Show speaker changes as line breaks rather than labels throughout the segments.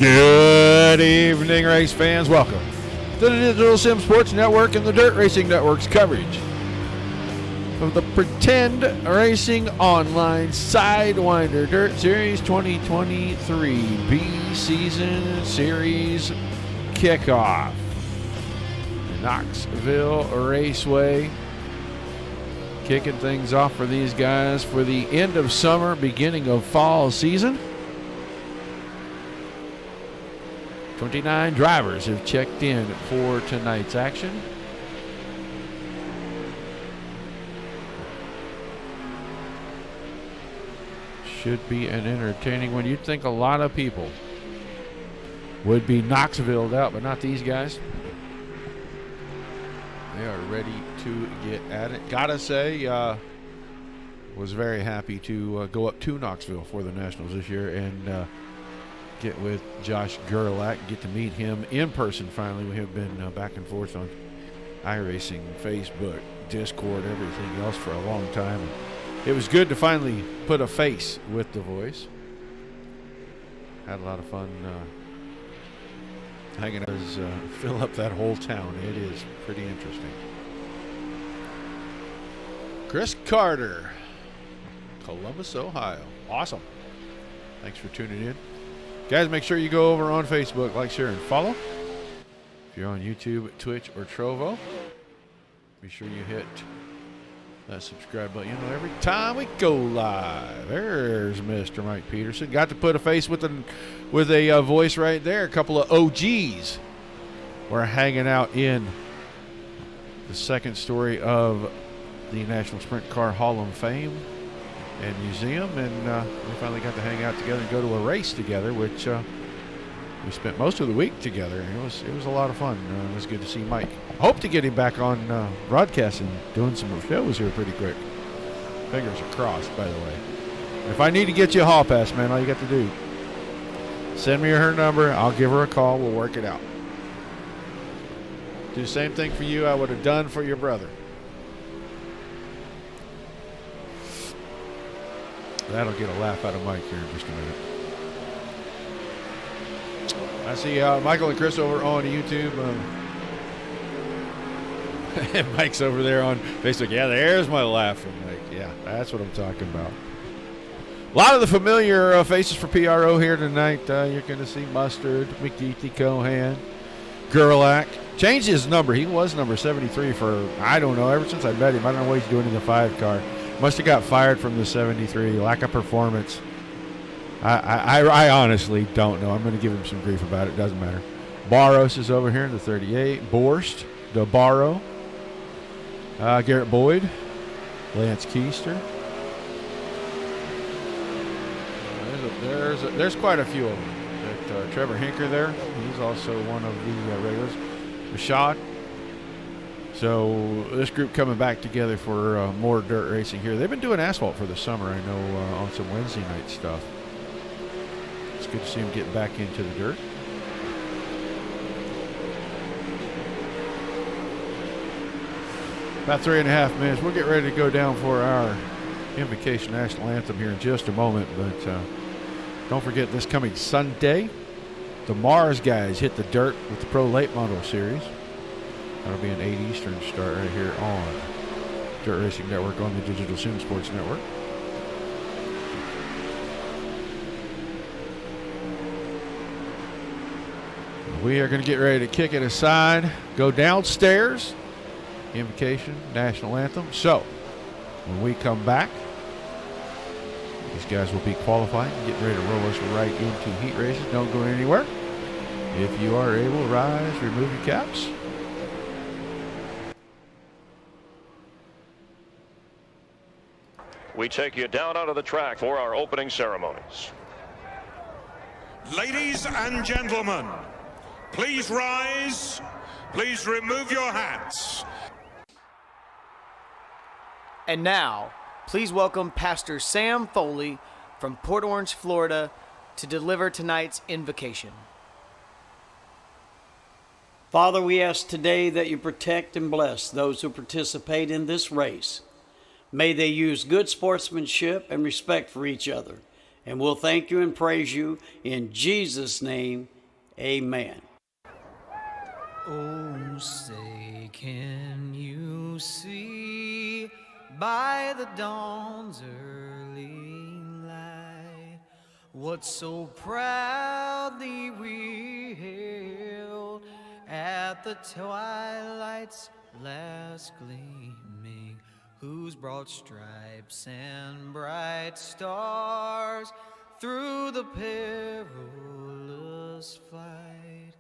Good evening, race fans. Welcome to the Digital Sim Sports Network and the Dirt Racing Network's coverage of the Pretend Racing Online Sidewinder Dirt Series 2023B Season Series Kickoff. Knoxville Raceway kicking things off for these guys for the end of summer, beginning of fall season. 29 drivers have checked in for tonight's action. Should be an entertaining one. You'd think a lot of people would be Knoxville'd out, but not these guys. They are ready to get at it. Gotta say, was very happy to go up to Knoxville for the Nationals this year and get with Josh Gerlach, get to meet him in person finally. We have been back and forth on iRacing, Facebook, Discord, everything else for a long time. And it was good to finally put a face with the voice. Had a lot of fun hanging out, fill up that whole town. It is pretty interesting. Chris Carter, Columbus, Ohio. Awesome. Thanks for tuning in. Guys, make sure you go over on Facebook, like, share, and follow. If you're on YouTube, Twitch, or Trovo, be sure you hit that subscribe button. You know, every time we go live. There's Mr. Mike Peterson. Got to put a face with a voice right there. A couple of OGs were hanging out in the second story of the National Sprint Car Hall of Fame and Museum, and we finally got to hang out together and go to a race together, which we spent most of the week together. It was a lot of fun. It was good to see Mike. Hope to get him back on broadcasting, doing some shows here pretty quick. Fingers are crossed, by the way. If I need to get you a hall pass, man, all you got to do, send me her number. I'll give her a call. We'll work it out. Do the same thing for you I would have done for your brother. That'll get a laugh out of Mike here in just a minute. I see Michael and Chris over on YouTube. And Mike's over there on Facebook. Yeah, there's my laugh from Mike. Yeah, that's what I'm talking about. A lot of the familiar faces for PRO here tonight. You're going to see Mustard, McGeethy, Cohan, Gerlach. Changed his number. He was number 73 for, I don't know, ever since I met him. I don't know what he's doing in the 5 car. Must have got fired from the 73. Lack of performance. I honestly don't know. I'm going to give him some grief about it. Doesn't matter. Barros is over here in the 38. Borst, DeBarro, Garrett Boyd, Lance Keister. There's quite a few of them. Trevor Hinker there. He's also one of the regulars. Rashad. So this group coming back together for more dirt racing here. They've been doing asphalt for the summer, I know, on some Wednesday night stuff. It's good to see them getting back into the dirt. About 3.5 minutes. We'll get ready to go down for our Invocation National Anthem here in just a moment. But don't forget, this coming Sunday, the Mars guys hit the dirt with the Pro Late Model Series. That'll be an 8 Eastern start right here on Dirt Racing Network on the Digital Sim Sports Network. We are going to get ready to kick it aside, go downstairs, Invocation, National Anthem. So, when we come back, these guys will be qualifying, getting ready to roll us right into heat races. Don't go anywhere. If you are able, rise, remove your caps.
We take you down onto the track for our opening ceremonies.
Ladies and gentlemen, please rise. Please remove your hats.
And now, please welcome Pastor Sam Foley from Port Orange, Florida, to deliver tonight's invocation.
Father, we ask today that you protect and bless those who participate in this race. May they use good sportsmanship and respect for each other And we'll thank you and praise you in Jesus' name. Amen.
Oh, say, can you see by the dawn's early light what so proudly we hailed at the twilight's last gleaming, whose broad stripes and bright stars through the perilous flight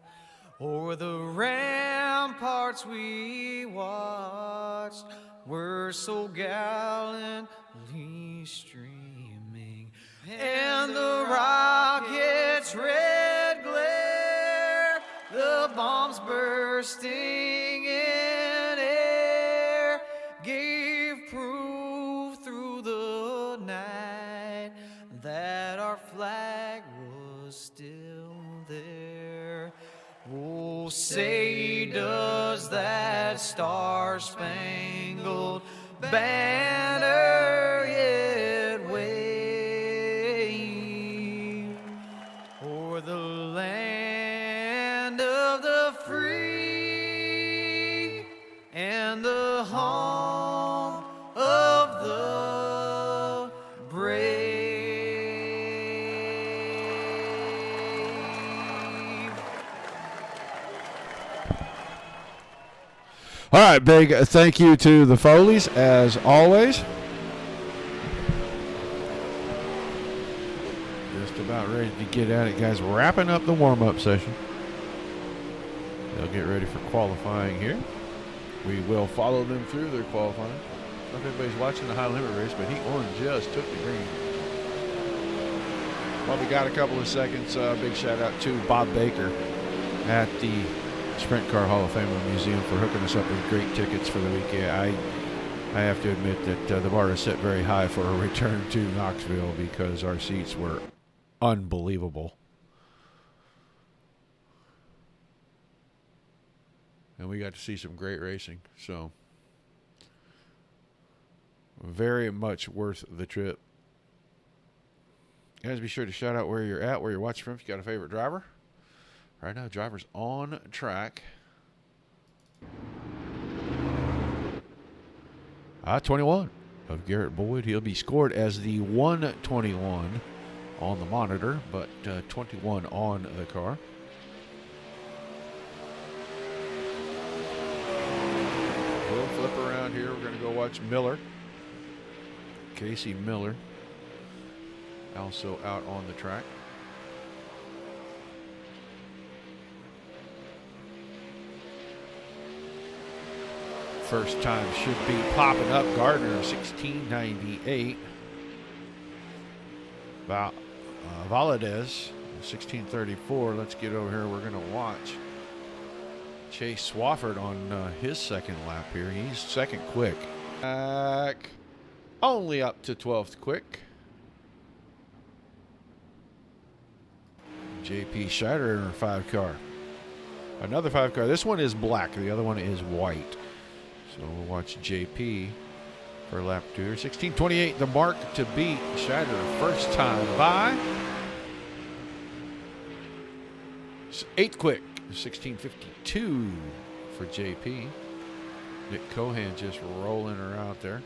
o'er the ramparts we watched were so gallantly streaming, and the rocket's red glare, the bombs bursting in air, gave proof through the night that our flag was still there. Oh, say, does that star-spangled banner yet wave o'er the land of the free and the home of the brave?
All right, big thank you to the Foleys, as always. Just about ready to get at it, guys. Wrapping up the warm-up session. They'll get ready for qualifying here. We will follow them through their qualifying. I don't know if everybody's watching the high limit race, but Heat 1 just took the green. Well, we got a couple of seconds. Big shout-out to Bob Baker at the Sprint Car Hall of Fame Museum for hooking us up with great tickets for the weekend. I have to admit that the bar is set very high for a return to Knoxville because our seats were unbelievable. And we got to see some great racing. So, very much worth the trip. Guys, be sure to shout out where you're at, where you're watching from. If you got a favorite driver. Right now, driver's on track. 21 of Garrett Boyd. He'll be scored as the 121 on the monitor, but 21 on the car. We'll flip around here. We're going to go watch Miller. Casey Miller. Also out on the track. First time should be popping up. Gardner, 1698. Valadez, 1634. Let's get over here. We're going to watch Chase Swafford on his second lap here. He's second quick. Only up to 12th quick. JP Scheider in our 5 car. Another 5 car. This one is black. The other one is white. So we'll watch JP for lap 2 here. 1628, the mark to beat. Scheider, first time by. 8th quick, 1652 for JP. Nick Cohan just rolling her out there.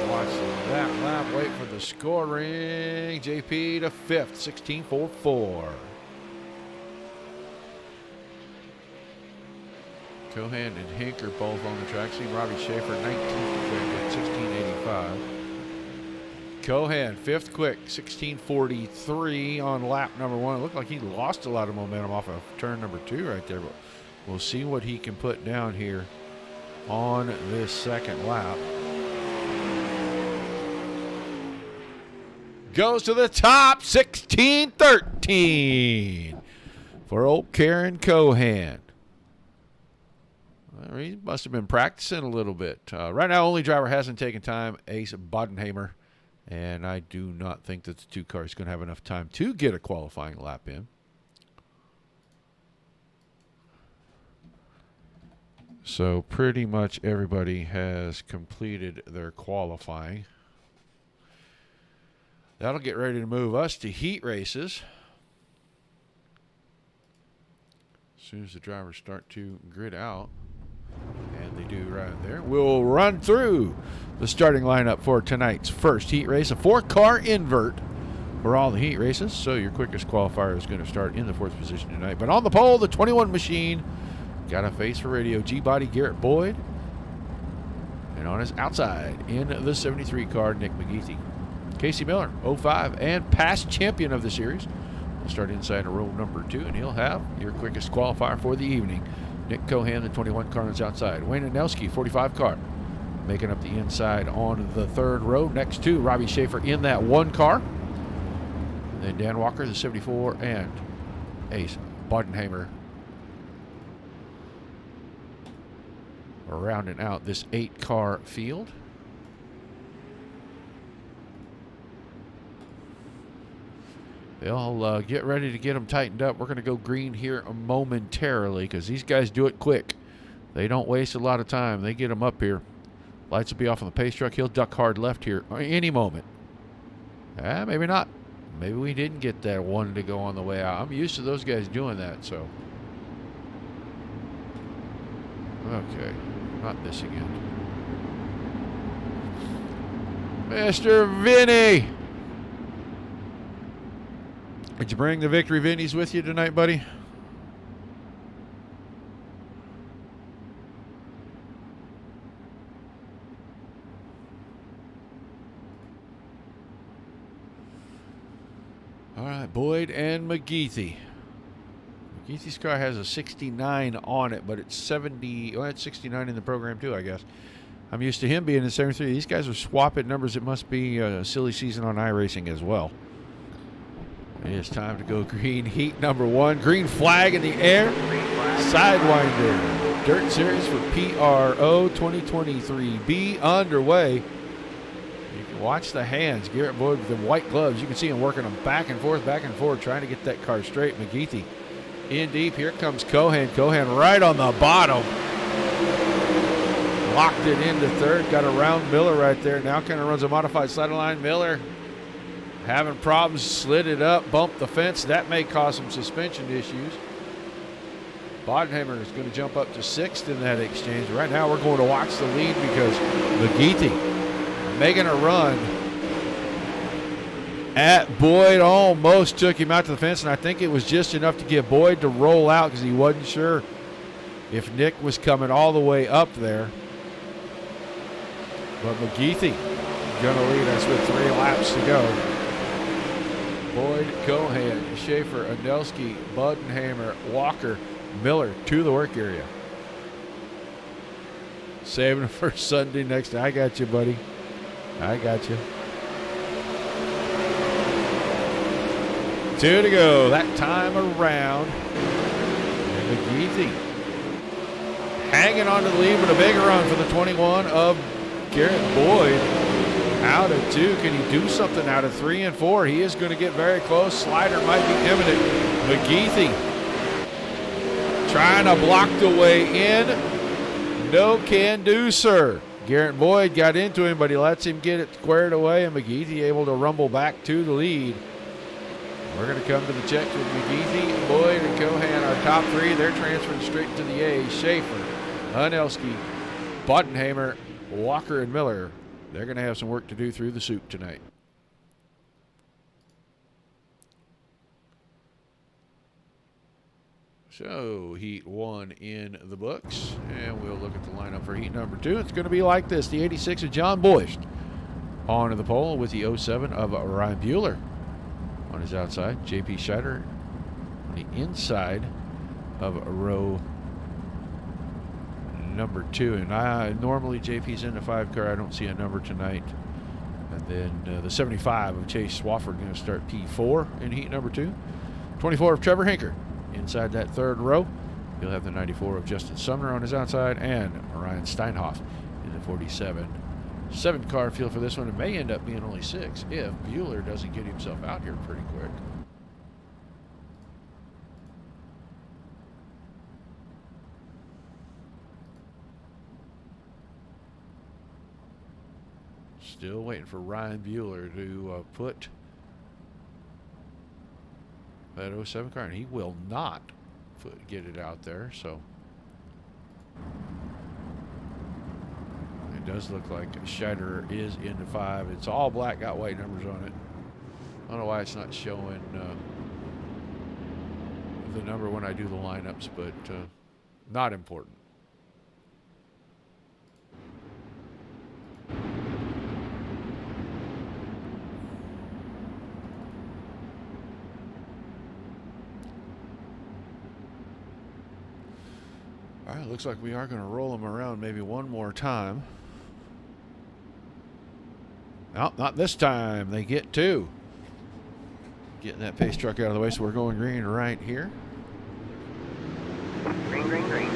Watch that lap, wait for the scoring. JP to 5th, 1644. Cohan and Hink are both on the track. Seen Robbie Schaefer 19th quick at 1685. Cohan 5th quick, 1643 on lap number 1. It looked like he lost a lot of momentum off of turn number 2 right there, but we'll see what he can put down here on this second lap. Goes to the top, 1613 for old Karen Cohan. He must have been practicing a little bit. Right now, only driver hasn't taken time, Ace Bodenhamer. And I do not think that the 2 car is going to have enough time to get a qualifying lap in. So pretty much everybody has completed their qualifying. That'll get ready to move us to heat races. As soon as the drivers start to grid out, and they do right there, we'll run through the starting lineup for tonight's first heat race, a 4-car invert for all the heat races. So your quickest qualifier is going to start in the 4th position tonight. But on the pole, the 21 machine, got a face for radio, G-Body Garrett Boyd. And on his outside, in the 73 car, Nick McGeethy. Casey Miller, 05 and past champion of the series, will start inside of row number 2, and he'll have your quickest qualifier for the evening. Nick Cohan, the 21 car, on his outside. Wayne Anelski, 45 car, making up the inside on the 3rd row. Next to Robbie Schaefer in that 1 car. And then Dan Walker, the 74, and Ace Bodenheimer rounding out this 8-car field. They'll get ready to get them tightened up. We're going to go green here momentarily because these guys do it quick. They don't waste a lot of time. They get them up here. Lights will be off on the pace truck. He'll duck hard left here any moment. Maybe not. Maybe we didn't get that one to go on the way out. I'm used to those guys doing that, so. Okay. Not this again. Mr. Vinny! Did you bring the Victory Vinnies with you tonight, buddy? All right, Boyd and McGeethy. McGeethy's car has a 69 on it, but it's 70. Well, it's 69 in the program too, I guess. I'm used to him being in 73. These guys are swapping numbers. It must be a silly season on iRacing as well. It's time to go green. Heat number 1. Green flag in the air. Sidewinder Dirt Series for PRO 2023B underway. You can watch the hands. Garrett Boyd with the white gloves. You can see him working them back and forth, trying to get that car straight. McGeethy in deep. Here comes Cohan. Cohan right on the bottom. Locked it into 3rd. Got around Miller right there. Now kind of runs a modified slider line. Miller having problems, slid it up, bumped the fence. That may cause some suspension issues. Bodenheimer is going to jump up to 6th in that exchange. Right now we're going to watch the lead because McGeethy making a run at Boyd. Almost took him out to the fence, and I think it was just enough to get Boyd to roll out because he wasn't sure if Nick was coming all the way up there. But McGeethy going to lead us with 3 laps to go. Boyd, Cohan, Schaefer, Anelski, Bodenheimer, Walker, Miller to the work area. Saving it for Sunday next. I got you, buddy. I got you. 2 to go that time around. And McGeethy hanging on to the lead with a big run for the 21 of Garrett Boyd. Out of 2. Can he do something out of 3 and 4? He is going to get very close. Slider might be imminent. McGeethy trying to block the way in. No can do, sir. Garrett Boyd got into him, but he lets him get it squared away, and McGeethy able to rumble back to the lead. We're going to come to the checks with McGeethy, Boyd, and Cohan. Our top 3, they're transferring straight to the A. Schaefer, Anelski, Bodenheimer, Walker, and Miller. They're going to have some work to do through the soup tonight. So heat 1 in the books, and we'll look at the lineup for heat number 2. It's going to be like this. The 86 of John Boyce onto the pole with the 07 of Ryan Bueller on his outside. JP Scheider on the inside of row number 2, and normally JP's in the 5 car. I don't see a number tonight. And then the 75 of Chase Swafford going to start P4 in heat number 2. 24 of Trevor Hinker inside that 3rd row. He'll have the 94 of Justin Sumner on his outside, and Ryan Steinhoff in the 47. 7-car field for this one. It may end up being only 6 if Bueller doesn't get himself out here pretty quick. Still waiting for Ryan Bueller to put that 07 car, and he will not get it out there. So it does look like Scheider is into 5. It's all black, got white numbers on it. I don't know why it's not showing the number when I do the lineups, but not important. All right, looks like we are going to roll them around maybe one more time. No, not this time. They get 2. Getting that pace truck out of the way, so we're going green right here.
Green, green, green.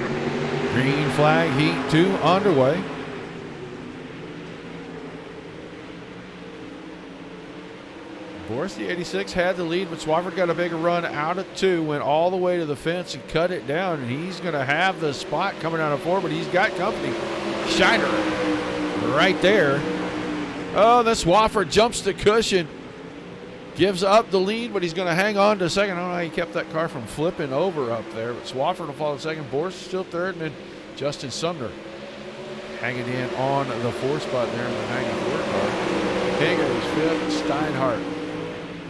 Green flag, heat 2 underway. Boris, the 86, had the lead, but Swafford got a big run out of 2, went all the way to the fence and cut it down, and he's going to have the spot coming out of 4, but he's got company. Scheider right there. Oh, then Swafford jumps the cushion, gives up the lead, but he's going to hang on to second. I don't know how he kept that car from flipping over up there, but Swafford will follow second. Boris is still third, and then Justin Sumner hanging in on the 4th spot there in the 94 car. Hager is 5th,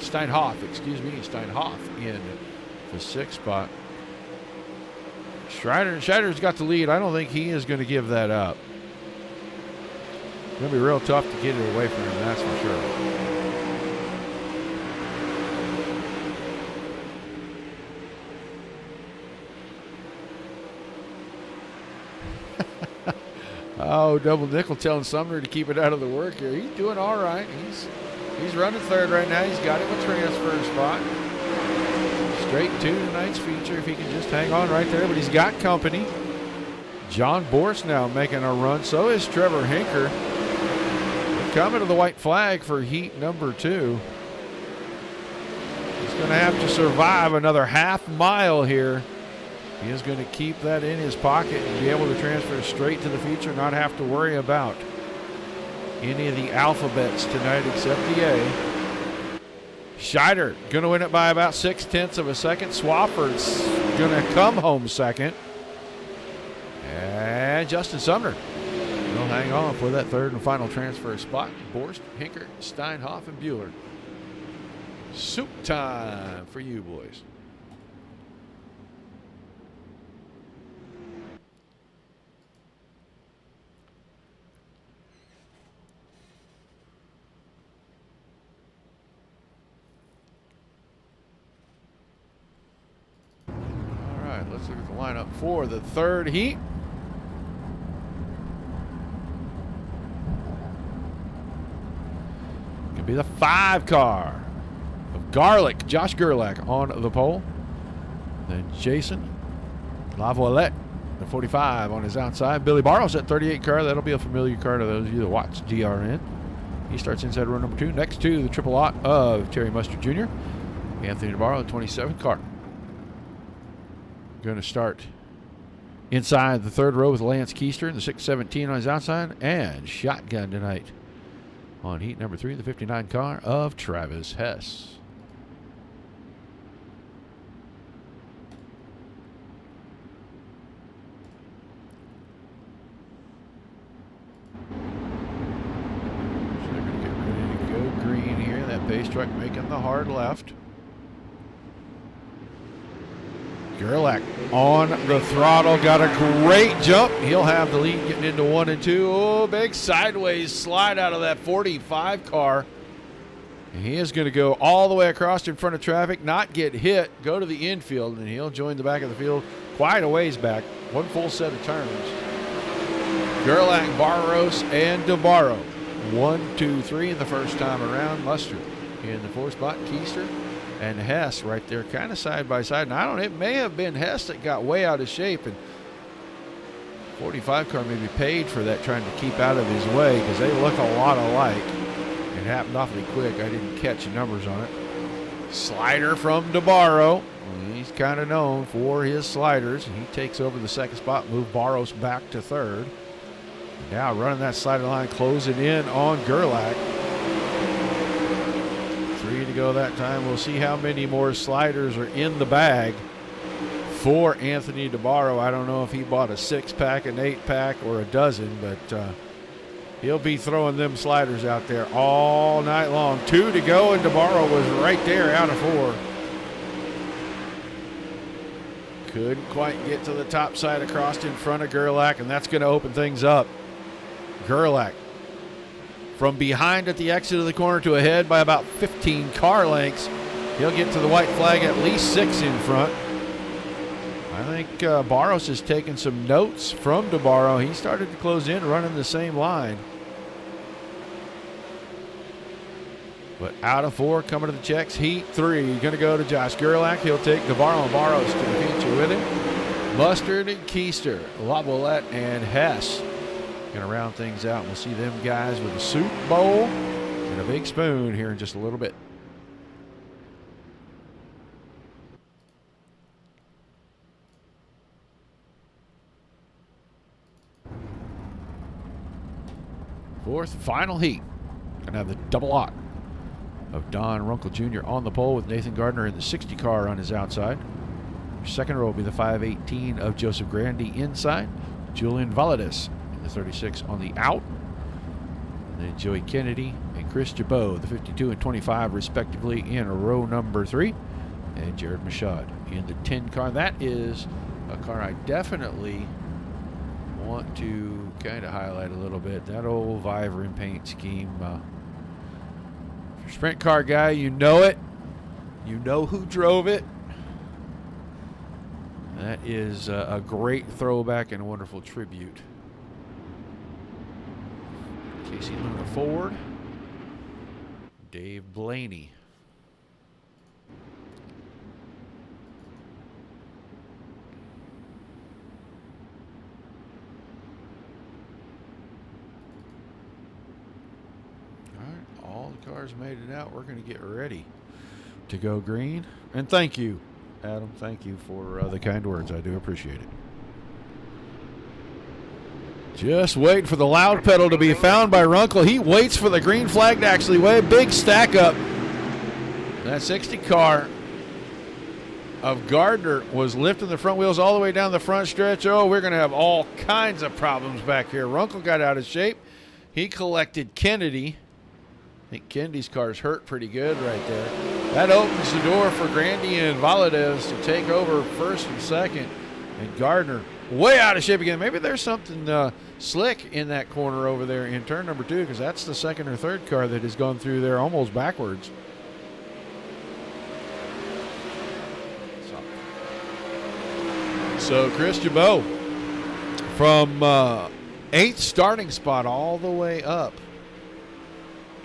Steinhoff in the 6th spot. Scheider's got the lead. I don't think he is going to give that up. It's going to be real tough to get it away from him, that's for sure. Oh, double nickel telling Sumner to keep it out of the work here. He's doing all right. He's running 3rd right now. He's got him a transfer spot. Straight to tonight's feature if he can just hang on right there. But he's got company. John Boris now making a run. So is Trevor Hinker. We're coming to the white flag for heat number 2. He's going to have to survive another half mile here. He is going to keep that in his pocket and be able to transfer straight to the feature, not have to worry about any of the alphabets tonight except the A. Scheider going to win it by about 0.6 of a second. Swafford's going to come home second. And Justin Sumner will hang on for that 3rd and final transfer spot. Borst, Hinker, Steinhoff, and Bueller. Soup time for you boys. Let's look at the lineup for the 3rd heat. Could be the 5 car of Garlick, Josh Gerlach on the pole. Then Jason Laviolette, the 45 on his outside. Billy Barrow's at 38 car. That'll be a familiar car to those of you that watch DRN. He starts inside row number 2. Next to the triple lot of Terry Mustard Jr. Anthony DeBarro, the 27 car. Going to start inside the 3rd row with Lance Keister, the 617 on his outside, and shotgun tonight on heat number 3, the 59 car of Travis Hess. So they're going to get ready to go green here. That pace truck making the hard left. Gerlach on the throttle, got a great jump. He'll have the lead getting into 1 and 2. Oh, big sideways slide out of that 45 car. And he is going to go all the way across in front of traffic, not get hit, go to the infield, and he'll join the back of the field quite a ways back. 1 full set of turns. Gerlach, Barros, and DeBarro. 1, 2, 3 in the first time around. Mustard in the 4th spot. Keister and Hess right there, kind of side by side. And I don't know, it may have been Hess that got way out of shape, and 45 car maybe paid for that, trying to keep out of his way, because they look a lot alike. It happened awfully quick. I didn't catch the numbers on it. Slider from DeBarro. He's kind of known for his sliders. He takes over the 2nd spot, move Barros back to 3rd. Now running that slider line, closing in on Gerlach. 3 to go that time. We'll see how many more sliders are in the bag for Anthony DeBarro. I don't know if he bought a 6-pack, an 8-pack, or a dozen, but he'll be throwing them sliders out there all night long. 2 to go, and DeBarro was right there out of 4. Couldn't quite get to the top side across in front of Gerlach, and that's going to open things up. Gerlach from behind at the exit of the corner to ahead by about 15 car lengths. He'll get to the white flag at least 6 in front. I think Barros has taken some notes from DeBarro. He started to close in running the same line. But out of 4 coming to the checks. Heat 3 going to go to Josh Gerlach. He'll take DeBarro and Barros to the feature with him. Mustard and Keister, LaViolette and Hess going to round things out. We'll see them guys with a soup bowl and a big spoon here in just a little bit. Fourth final heat. Going to have the double lock of Don Runkle Jr. on the pole with Nathan Gardner in the 60 car on his outside. Second row will be the 518 of Joseph Grandy inside. Julian Valadez in the 36 on the out. And then Joey Kennedy and Chris Jabot, the 52 and 25 respectively, in row number 3. And Jared Machad in the 10 car. That is a car I definitely want to kind of highlight a little bit. That old Vivarin paint scheme. If you're a sprint car guy, you know it. You know who drove it. That is a great throwback and a wonderful tribute. Casey Luna Ford. Dave Blaney. All the cars made it out. We're going to get ready to go green. And thank you, Adam. Thank you for the kind words. I do appreciate it. Just wait for the loud pedal to be found by Runkle. He waits for the green flag to actually wave. Big stack up. That 60 car of Gardner was lifting the front wheels all the way down the front stretch. Oh, we're going to have all kinds of problems back here. Runkle got out of shape. He collected Kennedy. I think Kennedy's car's hurt pretty good right there. That opens the door for Grandy and Valadez to take over first and second. And Gardner way out of shape again. Maybe there's something slick in that corner over there in turn number 2, because that's the second or third car that has gone through there almost backwards. So Chris Jabot from 8th starting spot all the way up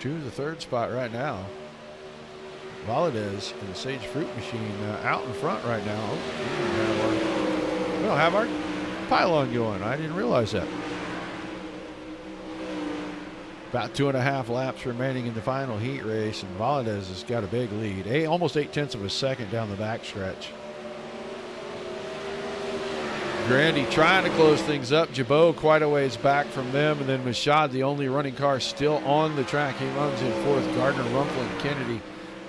to the 3rd spot right now. Valadez in the Sage Fruit Machine out in front right now. We don't have our pylon going. I didn't realize that. About 2.5 laps remaining in the final heat race, and Valadez has got a big lead. Almost 0.8 of a second down the backstretch. Grandy trying to close things up. Jabot quite a ways back from them. And then Machad, the only running car still on the track. He runs in 4th. Gardner, Runkle, and Kennedy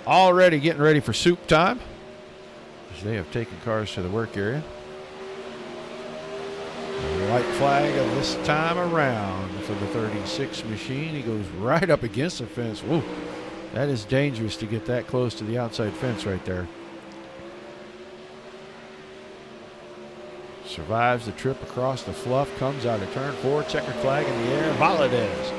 already getting ready for soup time, as they have taken cars to the work area. The white flag of this time around for the 36 machine. He goes right up against the fence. Whoa, that is dangerous to get that close to the outside fence right there. Survives the trip across the fluff, comes out of turn 4, checkered flag in the air. Valadez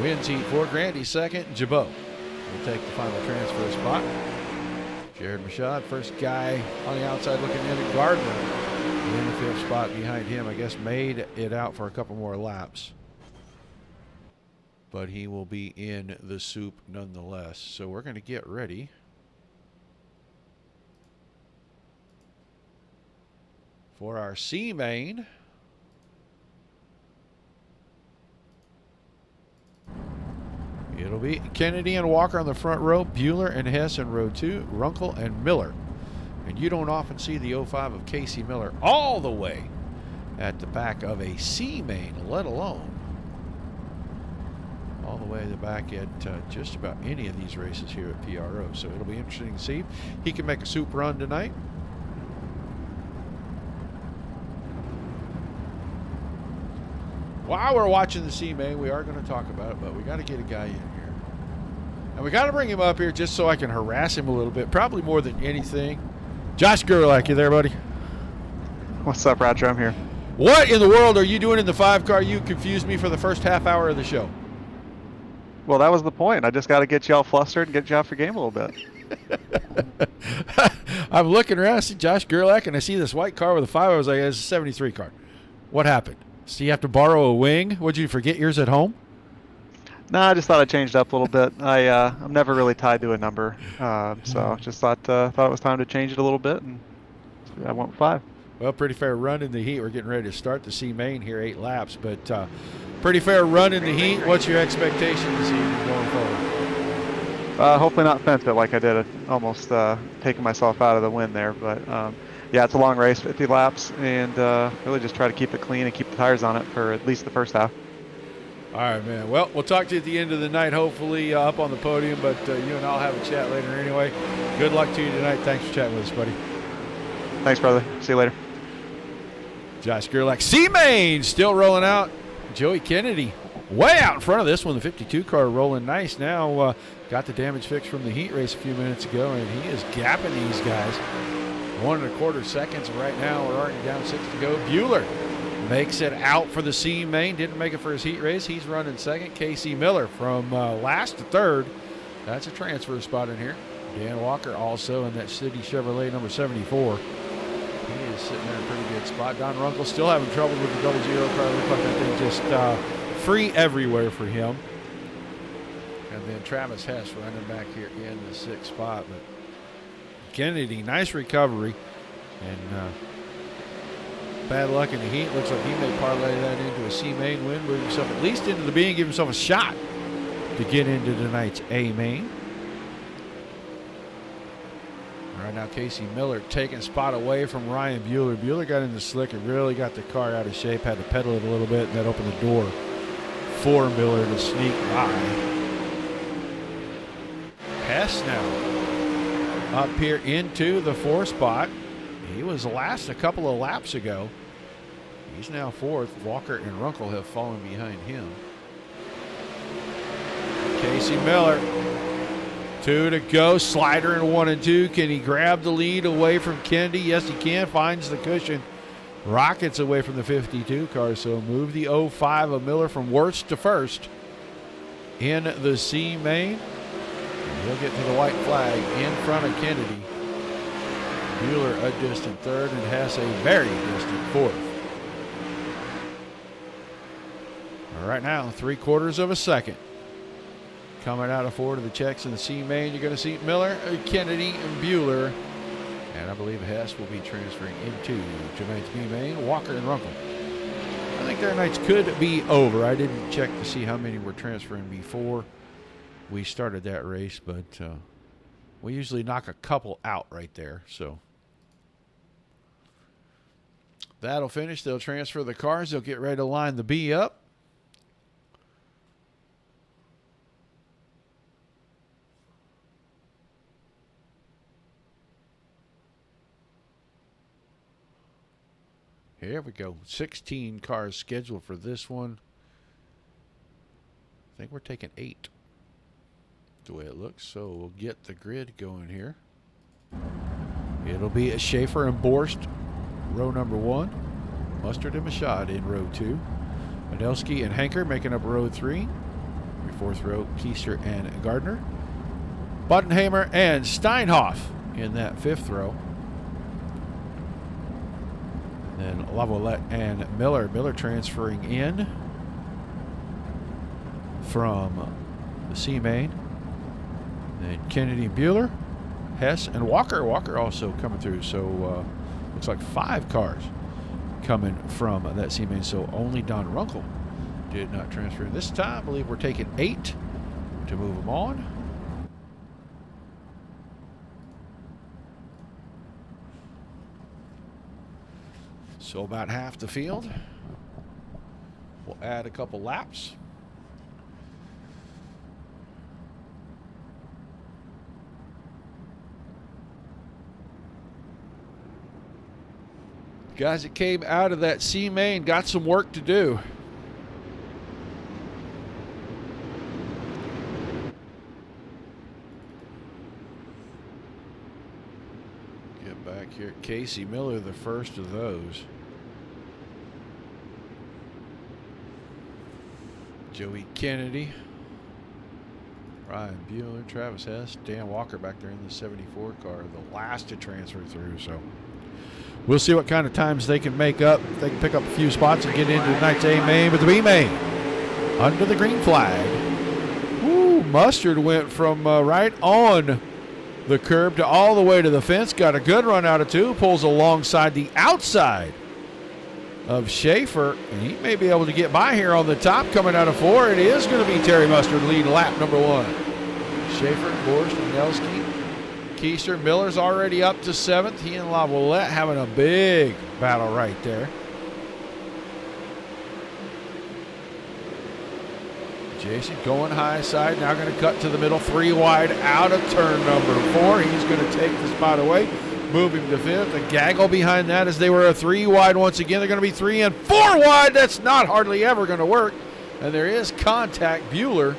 wins heat 4. Grandy second. Jabot will take the final transfer spot. Jared Machad, first guy on the outside looking in at Gardner. In the 5th spot behind him, I guess made it out for a couple more laps. But he will be in the soup nonetheless. So we're going to get ready for our C main. It'll be Kennedy and Walker on the front row, Bueller and Hess in row 2, Runkle and Miller. And you don't often see the 05 of Casey Miller all the way at the back of a C main, let alone all the way to the back at just about any of these races here at PRO. So it'll be interesting to see if he can make a soup run tonight. While we're watching the C-Main, we are going to talk about it, but we got to get a guy in here. And we got to bring him up here just so I can harass him a little bit, probably more than anything. Josh Gerlach, you there, buddy?
What's up, Roger? I'm here.
What in the world are you doing in the 5-car? You confused me for the first half hour of the show.
Well, that was the point. I just got to get you all flustered and get you off your game a little bit.
I'm looking around, I see Josh Gerlach, and I see this white car with a 5. I was like, it's a 73 car. What happened? So you have to borrow a wing? Would you forget yours at home?
No, I just thought I changed up a little bit. I'm never really tied to a number, so just thought it was time to change it a little bit, and I went with 5.
Well, pretty fair run in the heat. We're getting ready to start the C-Main here, 8 laps, but pretty fair run in the heat. What's your expectation this evening going forward?
Hopefully not fence it like I did, almost taking myself out of the win there, but yeah, it's a long race, 50 laps, and really just try to keep it clean and keep the tires on it for at least the first half.
All right, man. Well, we'll talk to you at the end of the night, hopefully up on the podium, but you and I'll have a chat later anyway. Good luck to you tonight. Thanks for chatting with us, buddy.
Thanks, brother. See you later.
Josh Gerlach. C-Main still rolling out. Joey Kennedy way out in front of this one. The 52 car rolling nice now. Got the damage fixed from the heat race a few minutes ago, and he is gapping these guys. 1 1/4 seconds right now. We're already down 6 to go. Bueller makes it out for the C-Main. Didn't make it for his heat race. He's running second. Casey Miller from last to third. That's a transfer spot in here. Dan Walker also in that City Chevrolet number 74. He is sitting there in a pretty good spot. Don Runkle still having trouble with the 00 car. Looks like that thing just free everywhere for him. And then Travis Hess running back here in the 6th spot. But Kennedy, nice recovery. And bad luck in the heat. Looks like he may parlay that into a C-Main win. Move himself at least into the B and give himself a shot to get into tonight's A-Main. Right now, Casey Miller taking spot away from Ryan Bueller. Bueller got in the slick and really got the car out of shape. Had to pedal it a little bit, and that opened the door for Miller to sneak by. Hess now up here into the 4th spot. He was last a couple of laps ago. He's now 4th. Walker and Runkle have fallen behind him. Casey Miller. 2 to go. Slider in 1 and 2. Can he grab the lead away from Kennedy? Yes, he can. Finds the cushion. Rockets away from the 52 car. So move the 05 of Miller from worst to first in the C-Main. He'll get to the white flag in front of Kennedy. Bueller a distant 3rd and Hess a very distant 4th. Right now, 3/4 of a second. Coming out of 4 to the checks in the C-Main, you're going to see Miller, Kennedy, and Bueller. And I believe Hess will be transferring into tonight's B-Main. Walker and Runkle. I think their nights could be over. I didn't check to see how many were transferring before we started that race, but we usually knock a couple out right there. So that'll finish. They'll transfer the cars. They'll get ready to line the B up. Here we go. 16 cars scheduled for this one. I think we're taking 8 the way it looks. So we'll get the grid going here. It'll be a Schaefer and Borst, row number 1. Mustard and Machad in row 2. Madelsky and Hanker making up row 3. Your 4th row, Keister and Gardner. Buttenheimer and Steinhoff in that 5th row. Then Lavalette and Miller. Miller transferring in from the C-Main. Then Kennedy and Bueller, Hess and Walker. Walker also coming through. So looks like 5 cars coming from that C-Main. So only Don Runkle did not transfer this time. I believe we're taking 8 to move them on. So about half the field. We'll add a couple laps. Guys that came out of that C main got some work to do. Get back here. Casey Miller, the first of those. Joey Kennedy, Ryan Bueller, Travis Hess, Dan Walker back there in the 74 car, the last to transfer through. So we'll see what kind of times they can make up. They can pick up a few spots and get into tonight's A main, but the B main under the green flag. Woo, Mustard went from right on the curb to all the way to the fence. Got a good run out of 2. Pulls alongside the outside of Schaefer, and he may be able to get by here on the top coming out of 4. It is going to be Terry Mustard leading lap number 1. Schaefer, Borst, Nelski, Keister. Miller's already up to 7th. He and Lavalette having a big battle right there. Jason going high side, now going to cut to the middle, 3 wide out of turn number 4. He's going to take the spot away. Move him to 5th. A gaggle behind that as they were a 3 wide once again. They're going to be 3 and 4 wide. That's not hardly ever going to work. And there is contact. Bueller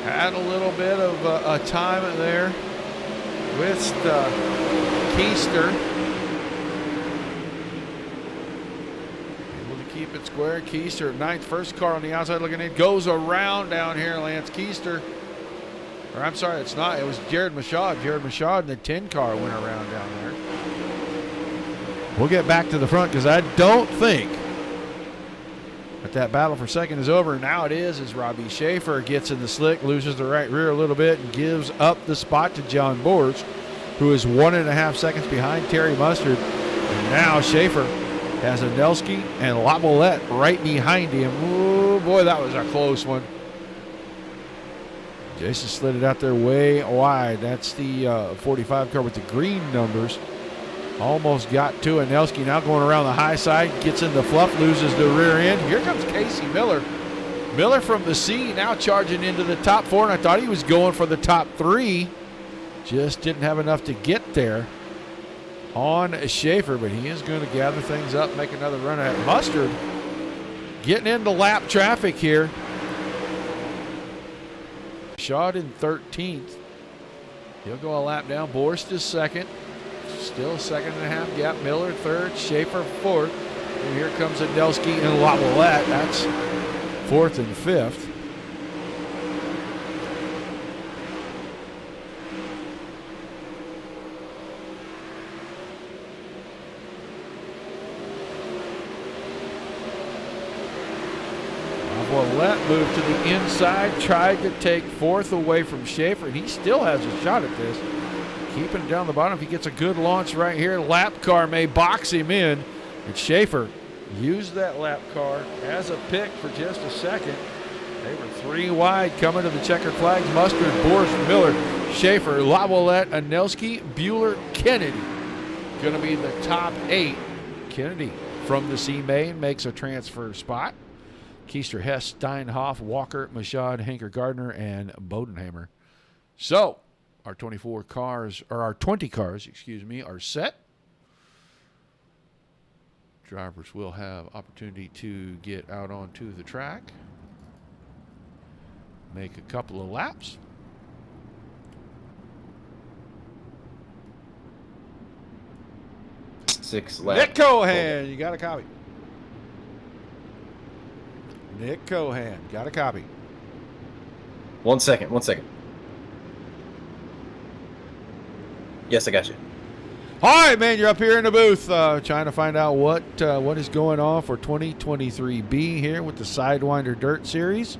had a little bit of a time there with Keister. Able to keep it square. Keister, 9th, first car on the outside looking in. Goes around down here. Lance Keister. Or I'm sorry, it's not. It was Jared Machad. Jared Machad in the 10 car went around down there. We'll get back to the front because I don't think that battle for second is over. Now it is as Robbie Schaefer gets in the slick, loses the right rear a little bit, and gives up the spot to John Borst, who is 1.5 seconds behind Terry Mustard. And now Schaefer has a Nelski and Lavalette right behind him. Oh boy, that was a close one. Jason slid it out there way wide. That's the 45 car with the green numbers. Almost got to it. Nelski now going around the high side. Gets in the fluff, loses the rear end. Here comes Casey Miller. Miller from the C now charging into the top 4. And I thought he was going for the top 3. Just didn't have enough to get there on Schaefer. But he is going to gather things up, make another run at Mustard. Getting into lap traffic here. Shot in 13th. He'll go a lap down. Borst is 2nd. Still 2.5 gap. Miller 3rd. Schaefer 4th. And here comes Adelski and Lavalette. That's 4th and 5th. Lavalette moved to the inside, tried to take 4th away from Schaefer, and he still has a shot at this. Keeping it down the bottom. If he gets a good launch right here, lap car may box him in. And Schaefer used that lap car as a pick for just a second. They were 3 wide coming to the checkered flags. Mustard, Borst, Miller, Schaefer, Lavalette, Anelski, Bueller, Kennedy. Going to be the top 8. Kennedy from the C main makes a transfer spot. Keister, Hess, Steinhoff, Walker, Machad, Hanker Gardner, and Bodenhammer. So our 24 cars, or our 20 cars, excuse me, are set. Drivers will have opportunity to get out onto the track, make a couple of laps.
Six laps.
Nick Cohan, you got a copy. Nick Cohan, got a copy.
1 second. Yes, I got you.
All right, man, you're up here in the booth trying to find out what is going on for 2023B here with the Sidewinder Dirt Series.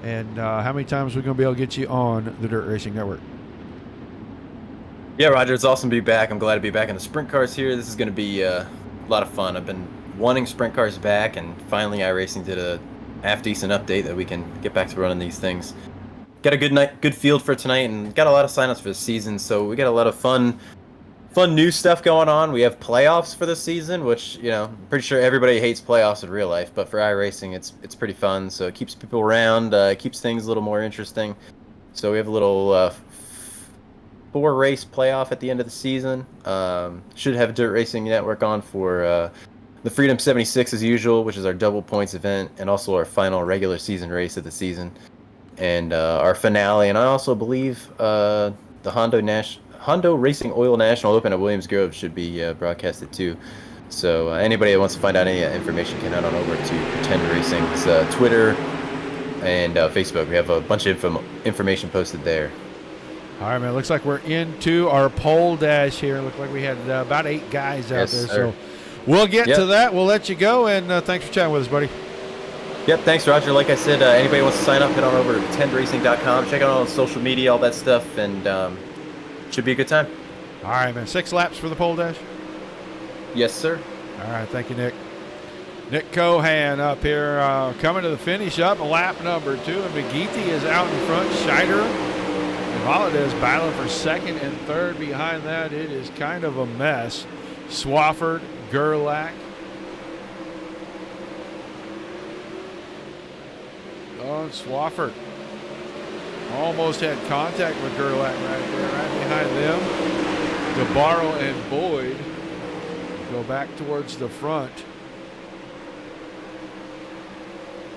And how many times are we going to be able to get you on the Dirt Racing Network?
Yeah, Roger, it's awesome to be back. I'm glad to be back in the sprint cars here. This is going to be a lot of fun. I've been wanting sprint cars back, and finally iRacing did a half-decent update that we can get back to running these things. Got a good field for tonight, and got a lot of signups for the season, so we got a lot of fun new stuff going on. We have playoffs for the season, which, you know, I'm pretty sure everybody hates playoffs in real life, but for iRacing, it's pretty fun. So it keeps people around, keeps things a little more interesting. So we have a little 4-race playoff at the end of the season. Should have Dirt Racing Network on for the Freedom 76 as usual, which is our double points event, and also our final regular season race of the season, and our finale. And I also believe the Hondo Racing Oil National Open at Williams Grove should be broadcasted too. So anybody that wants to find out any information can head on over to Pretend Racing's Twitter and Facebook. We have a bunch of information posted there.
All right, man. Looks like we're into our pole dash here. Looked like we had about 8 guys out there.
Sir.
So we'll get to that. We'll let you go, and thanks for chatting with us, buddy.
Yep, thanks, Roger. Like I said, anybody wants to sign up, head on over to pretendracing.com. Check out all the social media, all that stuff, and should be a good time.
All right, man. 6 laps for the pole dash?
Yes, sir.
All right, thank you, Nick. Nick Cohan up here coming to the finish up lap number 2, and McGeethy is out in front. Scheider and Valadez battling for 2nd and 3rd. Behind that, it is kind of a mess. Swafford, Gerlach. Oh, Swafford almost had contact with Gerlach right there, right behind them. DeBarro and Boyd go back towards the front.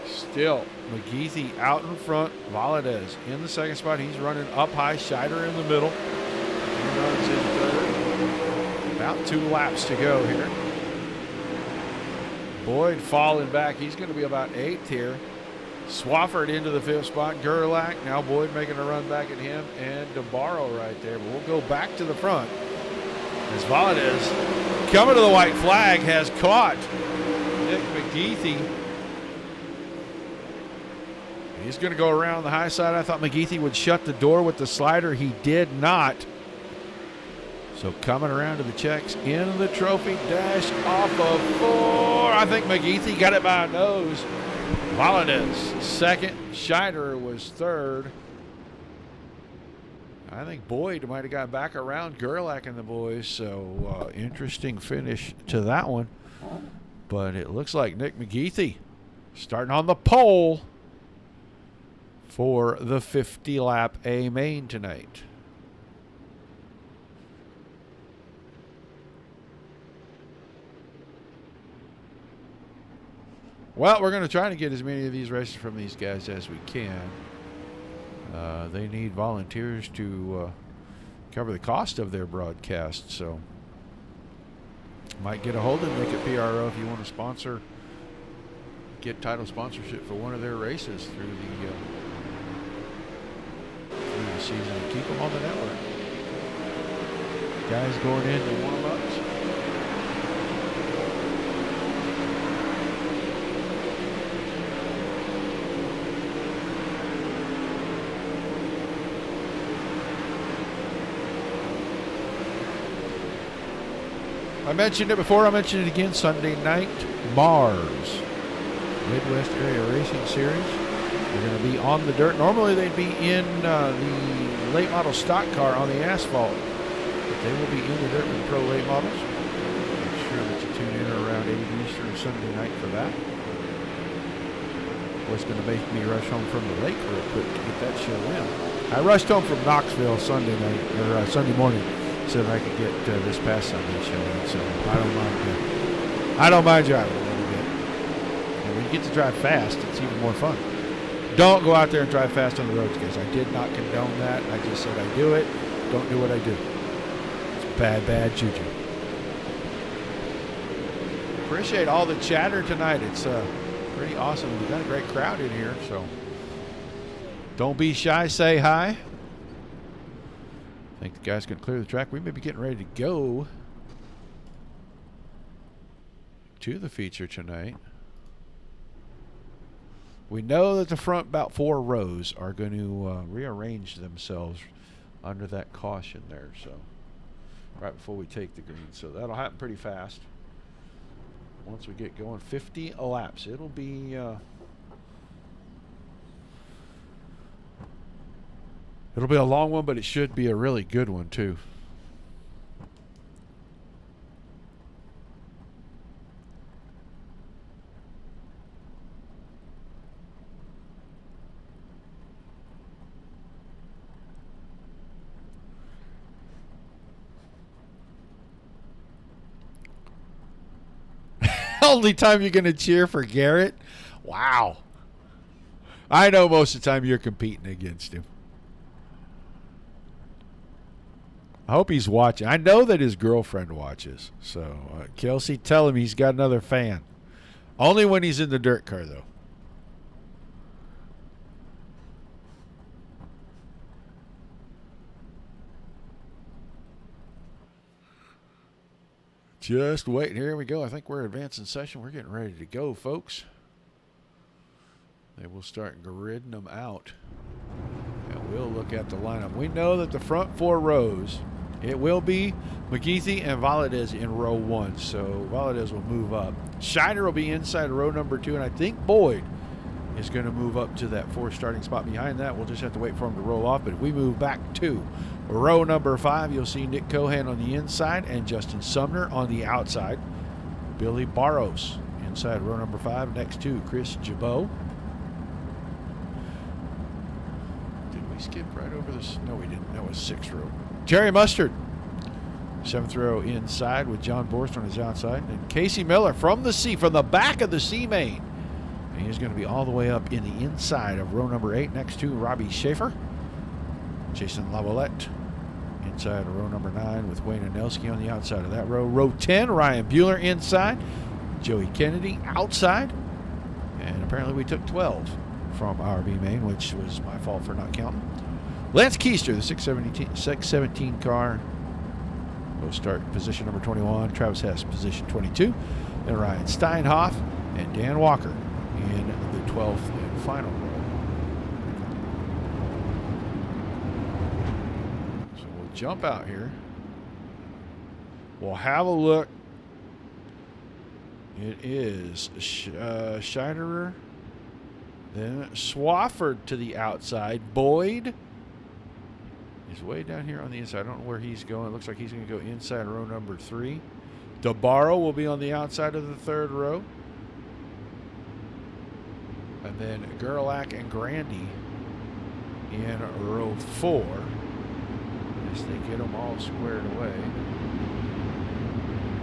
Still, McGeethy out in front. Valadez in the 2nd spot. He's running up high. Scheider in the middle. He runs in 3rd. About 2 laps to go here. Boyd falling back. He's going to be about 8th here. Swafford into the 5th spot. Gerlach. Now Boyd making a run back at him. And DeBarro right there. But we'll go back to the front as Valadez, coming to the white flag, has caught Nick McGeethy. He's going to go around the high side. I thought McGeethy would shut the door with the slider. He did not. So coming around to the checks in the trophy dash off of 4. I think McGeethy got it by a nose. Valadez 2nd. Scheider was 3rd. I think Boyd might have got back around Gerlach and the boys. So interesting finish to that one. But it looks like Nick McGeethy starting on the pole for the 50-lap A main tonight. Well, we're going to try to get as many of these races from these guys as we can. They need volunteers to cover the cost of their broadcast, so might get a hold of Nick at PRO if you want to sponsor, get title sponsorship for one of their races through the season and keep them on the network. Guys going into warm-ups. I mentioned it before, I mentioned it again. Sunday night, Mars, Midwest Area Racing Series. They're going to be on the dirt. Normally they'd be in the late model stock car on the asphalt, but they will be in the dirt with the pro late models. Make sure that you tune in around 8 Eastern Sunday night for that. What's going to make me rush home from the lake real quick to get that show in. I rushed home from Knoxville Sunday night, or Sunday morning, so that I could get this past Sunday show in. So I don't mind driving a little bit. And when you get to drive fast, it's even more fun. Don't go out there and drive fast on the roads, guys. I did not condone that. I just said I do it. Don't do what I do. It's bad, bad juju. Appreciate all the chatter tonight. It's pretty awesome. We've got a great crowd in here, so don't be shy. Say hi. I think the guys can clear the track. We may be getting ready to go to the feature tonight. We know that the front about 4 rows are going to rearrange themselves under that caution there. So right before we take the green. So that'll happen pretty fast. Once we get going, 50 laps. It'll be a long one, but it should be a really good one too. only time you're going to cheer for Garrett? Wow. I know most of the time you're competing against him. I hope he's watching. I know that his girlfriend watches. So, Kelsey, tell him he's got another fan. Only when he's in the dirt car, though. Just waiting. Here we go. I think we're advancing session. We're getting ready to go, folks. They will start gridding them out. And we'll look at the lineup. We know that the front 4 rows, it will be McGeethy and Valadez in row 1. So Valadez will move up. Shiner will be inside row number 2. And I think Boyd is going to move up to that 4th starting spot behind that. We'll just have to wait for him to roll off. But if we move back to row number 5, you'll see Nick Cohan on the inside and Justin Sumner on the outside. Billy Barros inside row number 5 next to Chris Jabot. Did we skip right over this? No, we didn't. That was 6th row. Jerry Mustard, 7th row inside with John Borst on his outside. And Casey Miller from the back of the C main. And he's going to be all the way up in the inside of row number 8 next to Robbie Schaefer. Jason Lavalette inside of row number 9 with Wayne Anelski on the outside of that row. Row 10, Ryan Bueller inside. Joey Kennedy outside. And apparently we took 12 from our B main, which was my fault for not counting. Lance Keister, the 617 car, will start position number 21. Travis Hess, position 22. Then Ryan Steinhoff and Dan Walker in the 12th and final row. So we'll jump out here. We'll have a look. It is Scheiderer, then Swafford to the outside. Boyd is way down here on the inside. I don't know where he's going. It looks like he's going to go inside row number 3. DeBarro will be on the outside of the 3rd row. And then Gerlach and Grandy in row 4 as they get them all squared away.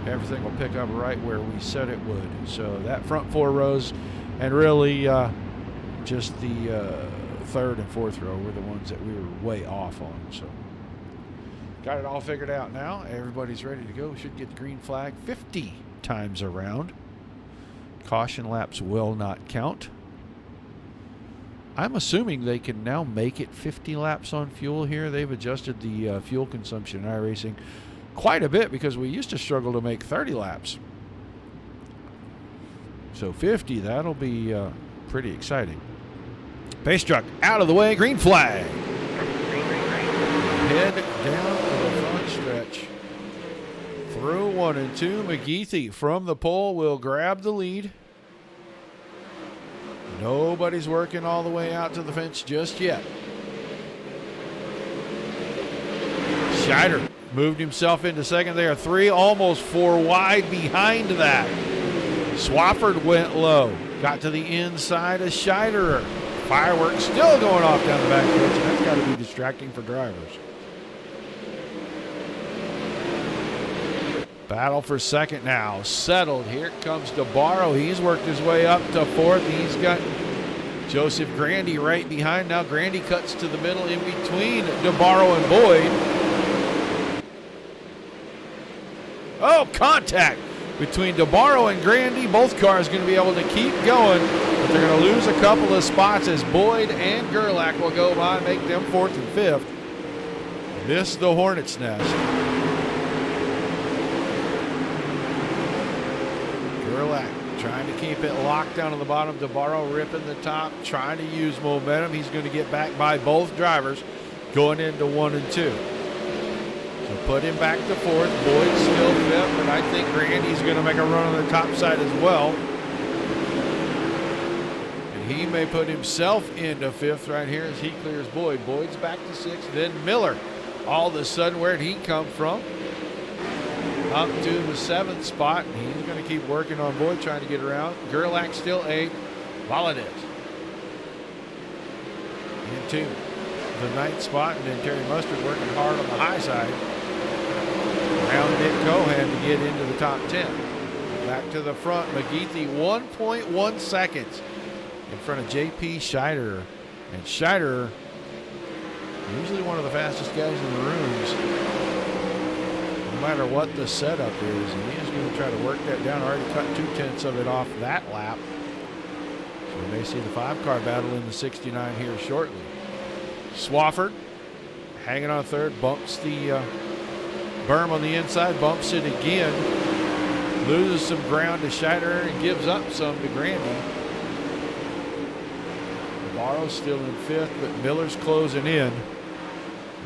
Everything will pick up right where we said it would. So that front 4 rows and really just the 3rd and 4th row were the ones that we were way off on. So got it all figured out now. Everybody's ready to go. Should get the green flag 50 times around. Caution laps will not count. I'm assuming they can now make it 50 laps on fuel here. They've adjusted the fuel consumption in iRacing quite a bit because we used to struggle to make 30 laps. So 50, that'll be pretty exciting. Pace truck out of the way, green flag. Head down the front stretch. Through 1 and 2, McGeethy from the pole will grab the lead. Nobody's working all the way out to the fence just yet. Scheider moved himself into second there. 3, almost 4 wide behind that. Swafford went low. Got to the inside of Scheiderer. Fireworks still going off down the back stretch, and that's got to be distracting for drivers. Battle for second now. Settled. Here comes DeBarro. He's worked his way up to 4th. He's got Joseph Grandy right behind. Now Grandy cuts to the middle in between DeBarro and Boyd. Oh, contact between DeBarro and Grandy. Both cars going to be able to keep going, but they're going to lose a couple of spots as Boyd and Gerlach will go by and make them 4th and 5th. Miss the Hornet's Nest. Gerlach trying to keep it locked down on the bottom. DeBarro ripping the top, trying to use momentum. He's going to get back by both drivers going into 1 and 2. So put him back to 4th. Boyd's still 5th, but I think Grandy's going to make a run on the top side as well. And he may put himself into 5th right here as he clears Boyd. Boyd's back to 6th, then Miller. All of a sudden, where'd he come from? Up to the 7th spot. He's going to keep working on Boyd, trying to get around. Gerlach still 8th. Valadez into the 9th spot, and then Terry Mustard working hard on the high side. Around Nick Cohan to get into the top 10. Back to the front. McGeethy 1.1 seconds in front of J.P. Scheider. And Scheider, usually one of the fastest guys in the rooms, no matter what the setup is. And he is going to try to work that down. Already cut 2/10 of it off that lap. So we may see the 5-car battle in the 69 here shortly. Swafford hanging on third, bumps the berm on the inside, bumps it again, loses some ground to Scheider and gives up some to Grandy. Navarro's still in 5th, but Miller's closing in.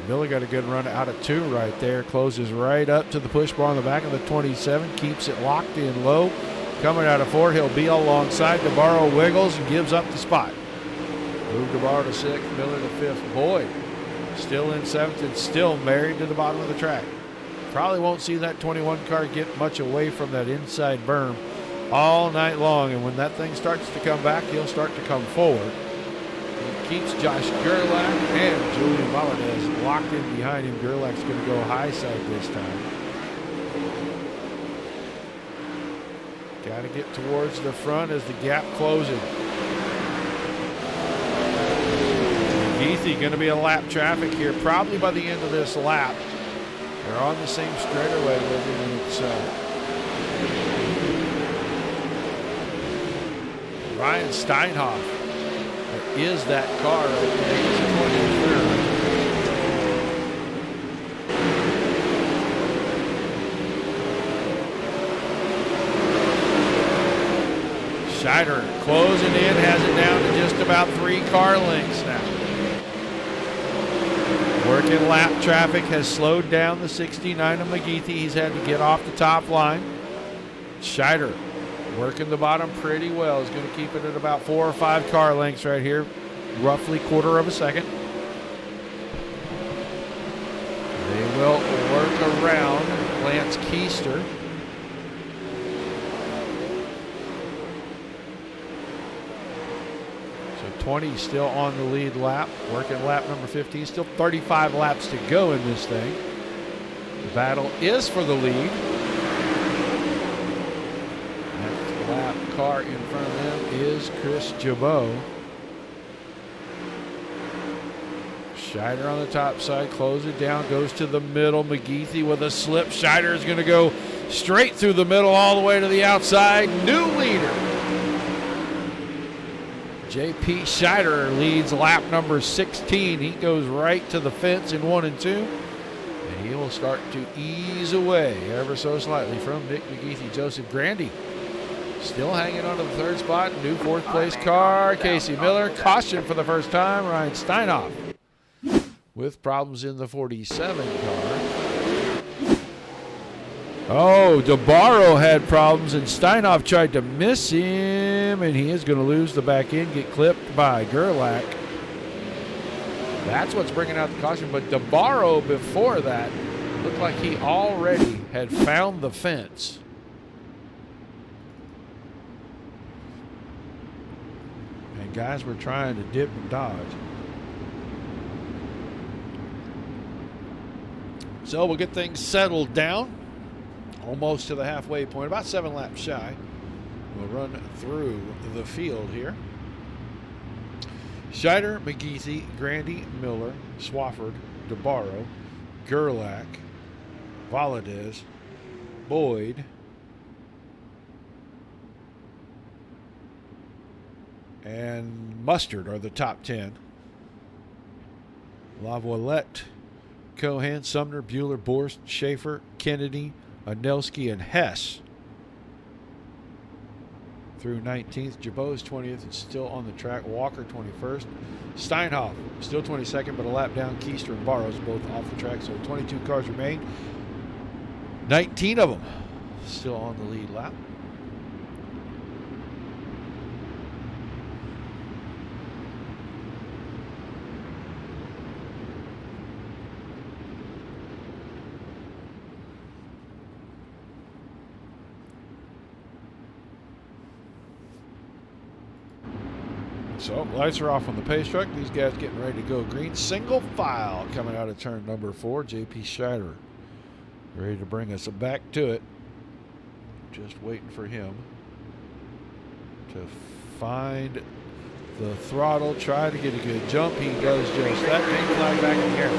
Miller got a good run out of 2 right there, closes right up to the push bar on the back of the 27, keeps it locked in low. Coming out of 4, he'll be alongside. DeBarro wiggles and gives up the spot. Move DeBarro to 6th, Miller to 5th. Boyd still in 7th and still married to the bottom of the track. Probably won't see that 21 car get much away from that inside berm all night long. And when that thing starts to come back, he'll start to come forward. He keeps Josh Gerlach and Julian Valadez locked in behind him. Gerlach's going to go high side this time. Got to get towards the front as the gap closes. McGeethy going to be a lap traffic here probably by the end of this lap. They're on the same straightaway with him, and it's Ryan Steinhoff. That is that car right there. He's 23rd. Scheider closing in, has it down to just about 3 car lengths now. Working lap traffic has slowed down the 69 of McGeethy. He's had to get off the top line. Scheider working the bottom pretty well. He's going to keep it at about 4 or 5 car lengths right here, roughly 1/4 of a second. They will work around Lance Keister. So 20 still on the lead lap, working lap number 15. Still 35 laps to go in this thing. The battle is for the lead. Next lap car in front of them is Chris Jabot. Scheider on the top side, close it down, goes to the middle. McGeethy with a slip. Scheider is going to go straight through the middle all the way to the outside. New leader. J.P. Scheider leads lap number 16. He goes right to the fence in 1 and 2. And he will start to ease away ever so slightly from Nick McGeethy. Joseph Grandy still hanging on to the 3rd spot. New 4th place car. Casey Miller. Caution for the first time. Ryan Steinhoff with problems in the 47 car. Oh, DeBarro had problems, and Steinhoff tried to miss him, and he is going to lose the back end, get clipped by Gerlach. That's what's bringing out the caution, but DeBarro before that looked like he already had found the fence. And guys were trying to dip and dodge. So we'll get things settled down. Almost to the halfway point, about 7 laps shy. We'll run through the field here. Scheider, McGeethy, Grandy, Miller, Swafford, DeBarro, Gerlach, Valadez, Boyd, and Mustard are the top 10. Laviolette, Cohan, Sumner, Bueller, Borst, Schaefer, Kennedy, Anelski, and Hess through 19th. Jabot's 20th and still on the track. Walker 21st. Steinhoff still 22nd, but a lap down. Keister and Barrows both off the track. So 22 cars remain. 19 of them still on the lead lap. So lights are off on the pace truck. These guys getting ready to go green. Single file coming out of turn number 4. J.P. Scheider ready to bring us back to it. Just waiting for him to find the throttle, try to get a good jump. He does just that. Pink flag back in here.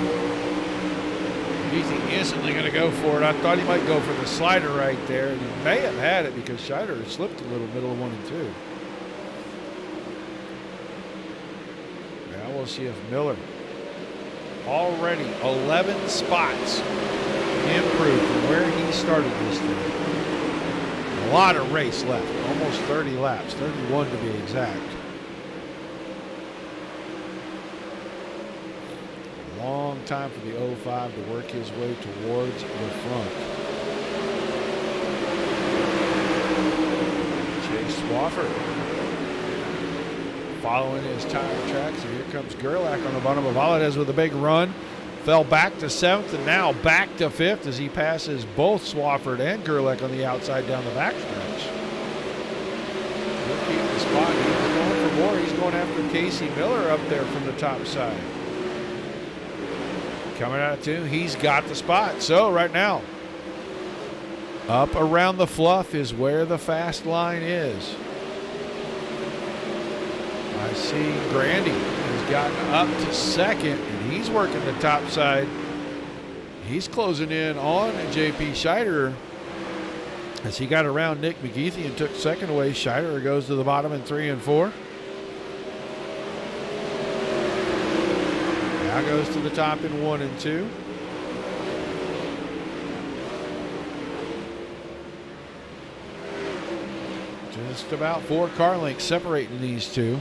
Easy instantly going to go for it. I thought he might go for the slider right there, and he may have had it because Scheider had slipped a little middle of 1 and 2. Now we'll see if Miller, already 11 spots improved from where he started this thing. A lot of race left, almost 30 laps, 31 to be exact. Long time for the 05 to work his way towards the front. Chase Swafford following his tire tracks, and here comes Gerlach on the bottom of Valadez with a big run. Fell back to 7th and now back to 5th as he passes both Swafford and Gerlach on the outside down the backstretch. He'll keep the spot. He's going for more. He's going after Casey Miller up there from the top side. Coming out of 2, he's got the spot. So right now, up around the fluff is where the fast line is. I see Grandy has gotten up to 2nd, and he's working the top side. He's closing in on J.P. Scheider as he got around Nick McGeethy and took 2nd away. Scheider goes to the bottom in 3 and 4. Now goes to the top in 1 and 2. Just about 4 car lengths separating these two.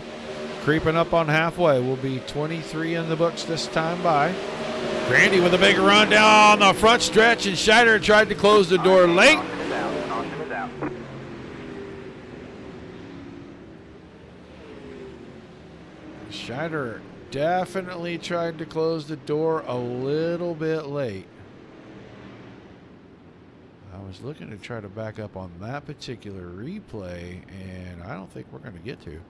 Creeping up on halfway. Will be 23 in the books this time by. Grandy with a big run down the front stretch, and Scheider tried to close the door late. Scheider definitely tried to close the door a little bit late. I was looking to try to back up on that particular replay, and I don't think we're going to get to.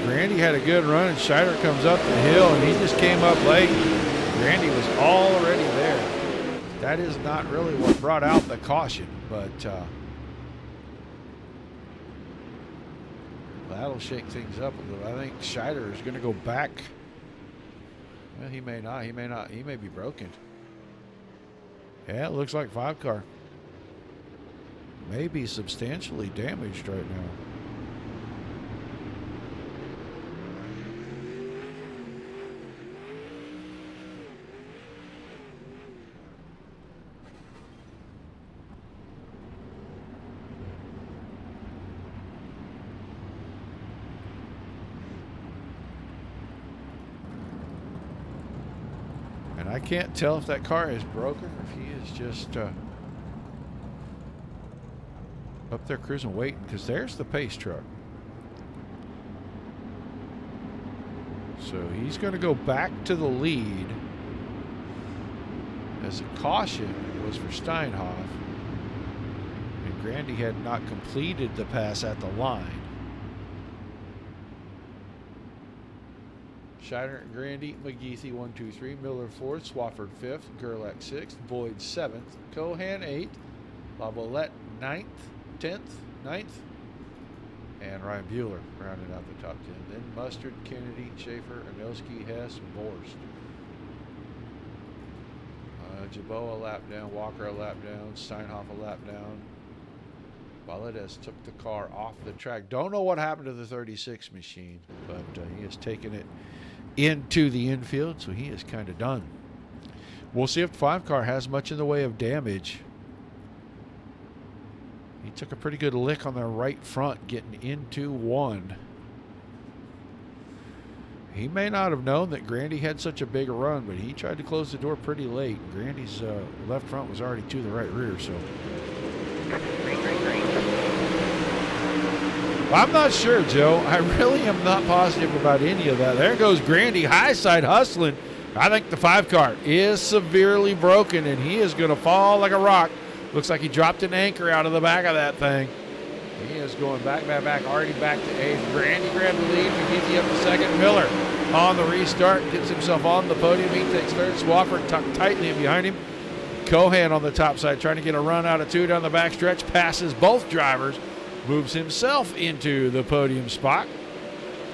Grandy had a good run, and Scheider comes up the hill, and he just came up late. Grandy was already there. That is not really what brought out the caution, but that'll shake things up a little. I think Scheider is going to go back. Well, he may not. He may not. He may be broken. Yeah, it looks like 5 car. May be substantially damaged right now. I can't tell if that car is broken or if he is just up there cruising waiting, because there's the pace truck. So he's going to go back to the lead as a caution was for Steinhoff, and Grandy had not completed the pass at the line. Scheider, Grandy, McGeethy 1, 2, 3, Miller 4th, Swafford 5th, Gerlach 6th, Boyd 7th, Cohan 8th, Lavalette 9th, 10th, 9th, and Ryan Bueller rounding out the top 10. Then Mustard, Kennedy, Schaefer, Anelski, Hess, Borst. Jabot a lap down, Walker a lap down, Steinhoff a lap down. Valadez took the car off the track. Don't know what happened to the 36 machine, but he has taken it into the infield, so he is kind of done. We'll see if the 5 car has much in the way of damage. He took a pretty good lick on the right front getting into 1. He may not have known that Grandy had such a big run, but he tried to close the door pretty late. Grandy's left front was already to the right rear, so. I'm not sure, Joe. I really am not positive about any of that. There goes Grandy, high side hustling. I think the 5 car is severely broken, and he is going to fall like a rock. Looks like he dropped an anchor out of the back of that thing. He is going back, already back to 8th. Grandy grabbed the lead. McGeethy up to 2nd. Miller on the restart, gets himself on the podium. He takes 3rd. Swafford tucked tightly in behind him. Cohan on the top side, trying to get a run out of 2 down the backstretch. Passes both drivers, moves himself into the podium spot.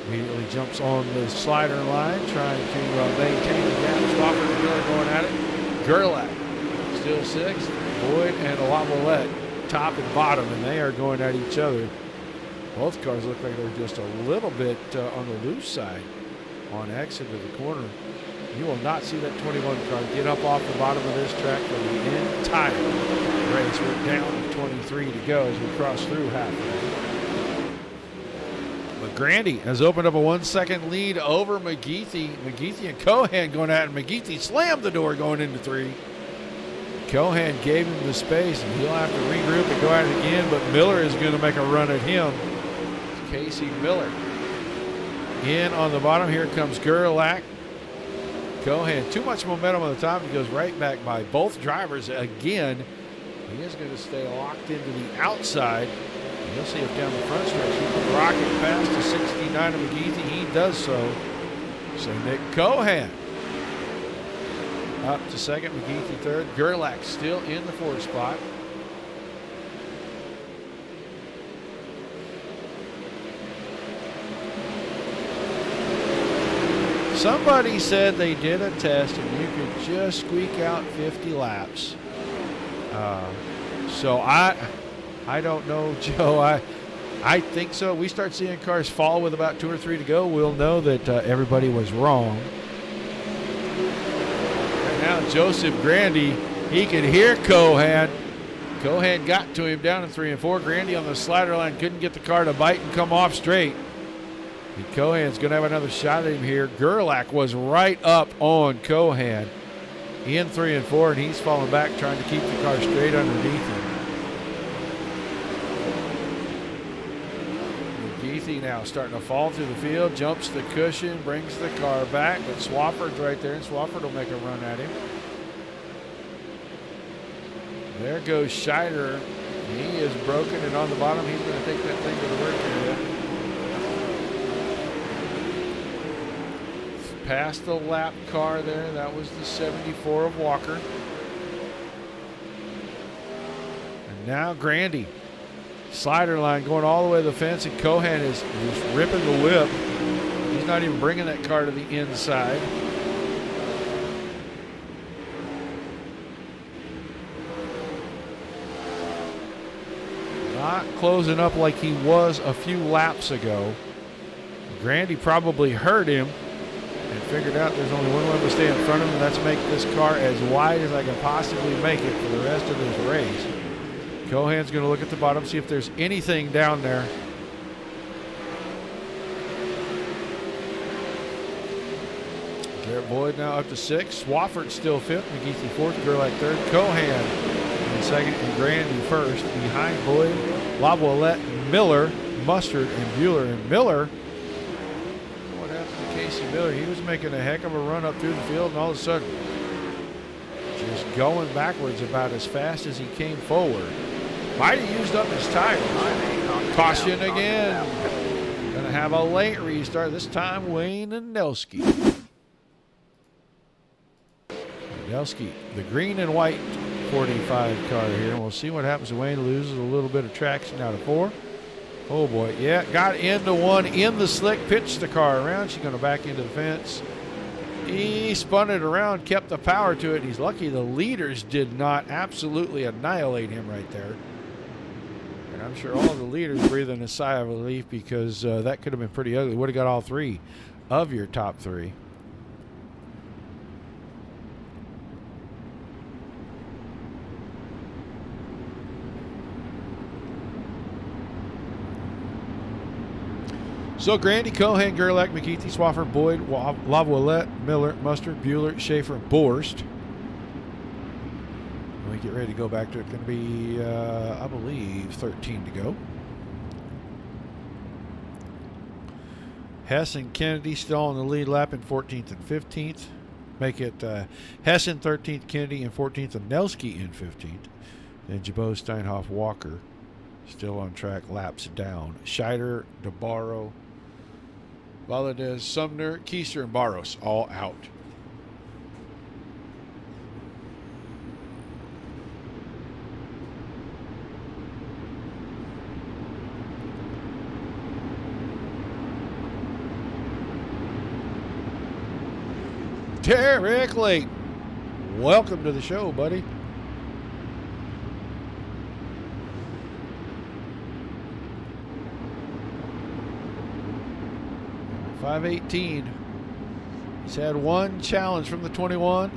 Immediately jumps on the slider line, trying to maintain the gap. Swafford and Miller going at it. Gerlach still 6th. Boyd and LaViolette top and bottom, and they are going at each other. Both cars look like they're just a little bit on the loose side on exit of the corner. You will not see that 21 car get up off the bottom of this track for the entire race. We're down to 23 to go as we cross through halfway. But Grandy has opened up a 1-second lead over McGeethy. McGeethy and Cohan going at it. McGeethy slammed the door going into 3. Cohan gave him the space, and he'll have to regroup and go at it again, but Miller is going to make a run at him. It's Casey Miller. In on the bottom, here comes Gerlach. Cohan, too much momentum on the top. He goes right back by both drivers again. He is going to stay locked into the outside. You'll see if down the front stretch he can rocket past to 69 of McGeethy. He does so. So Nick Cohan up to 2nd, McGeethy 3rd. Gerlach still in the 4th spot. Somebody said they did a test and you could just squeak out 50 laps. So I don't know, Joe. I think so. We start seeing cars fall with about 2 or 3 to go. We'll know that everybody was wrong. Now Joseph Grandy, he could hear Cohan. Cohan got to him down in 3 and 4. Grandy on the slider line couldn't get the car to bite and come off straight. And Cohan's going to have another shot at him here. Gerlach was right up on Cohan in 3 and 4, and he's falling back trying to keep the car straight underneath him. McGeethy now starting to fall through the field, jumps the cushion, brings the car back, but Swafford's right there, and Swafford will make a run at him. There goes Scheider. He is broken, and on the bottom, he's going to take that thing to the work area. Past the lap car there. That was the 74 of Walker. And now Grandy. Slider line going all the way to the fence, and Cohan is ripping the whip. He's not even bringing that car to the inside. Not closing up like he was a few laps ago. Grandy probably heard him and figured out there's only one way to stay in front of him, and that's make this car as wide as I can possibly make it for the rest of this race. Cohan's going to look at the bottom, see if there's anything down there. Garrett Boyd now up to 6. Swafford still 5th. McGeethy 4th. Gerlach 3rd. Cohan in 2nd and Grandy 1st. Behind Boyd, LaViolette, Miller, Mustard, and Bueller. And Miller, what happened to Casey Miller? He was making a heck of a run up through the field, and all of a sudden, just going backwards about as fast as he came forward. Might have used up his tires. Caution again. Going to have a late restart. This time Wayne Nelski. Nelski, the green and white 45 car here. We'll see what happens. Wayne loses a little bit of traction out of 4. Oh boy, yeah, got into 1 in the slick, pitched the car around. She's going to back into the fence. He spun it around, kept the power to it. He's lucky the leaders did not absolutely annihilate him right there. And I'm sure all the leaders breathing a sigh of relief, because that could have been pretty ugly. Would have got all 3 of your top 3. So Grandy, Cohan, Gerlach, McGeethy, Swafford, Boyd, LaViolette, Miller, Mustard, Bueller, Schaefer, Borst. When we get ready to go back to it, going to be, I believe, 13 to go. Hess and Kennedy still on the lead lap in 14th and 15th. Make it Hess in 13th, Kennedy in 14th, and Nelski in 15th. And Jabot, Steinhoff, Walker Still on track, laps down. Scheider, DeBarro, Valadez, Sumner, Keister, and Barros all out. Derek Lake, welcome to the show, buddy. .518. He's had one challenge from the 21.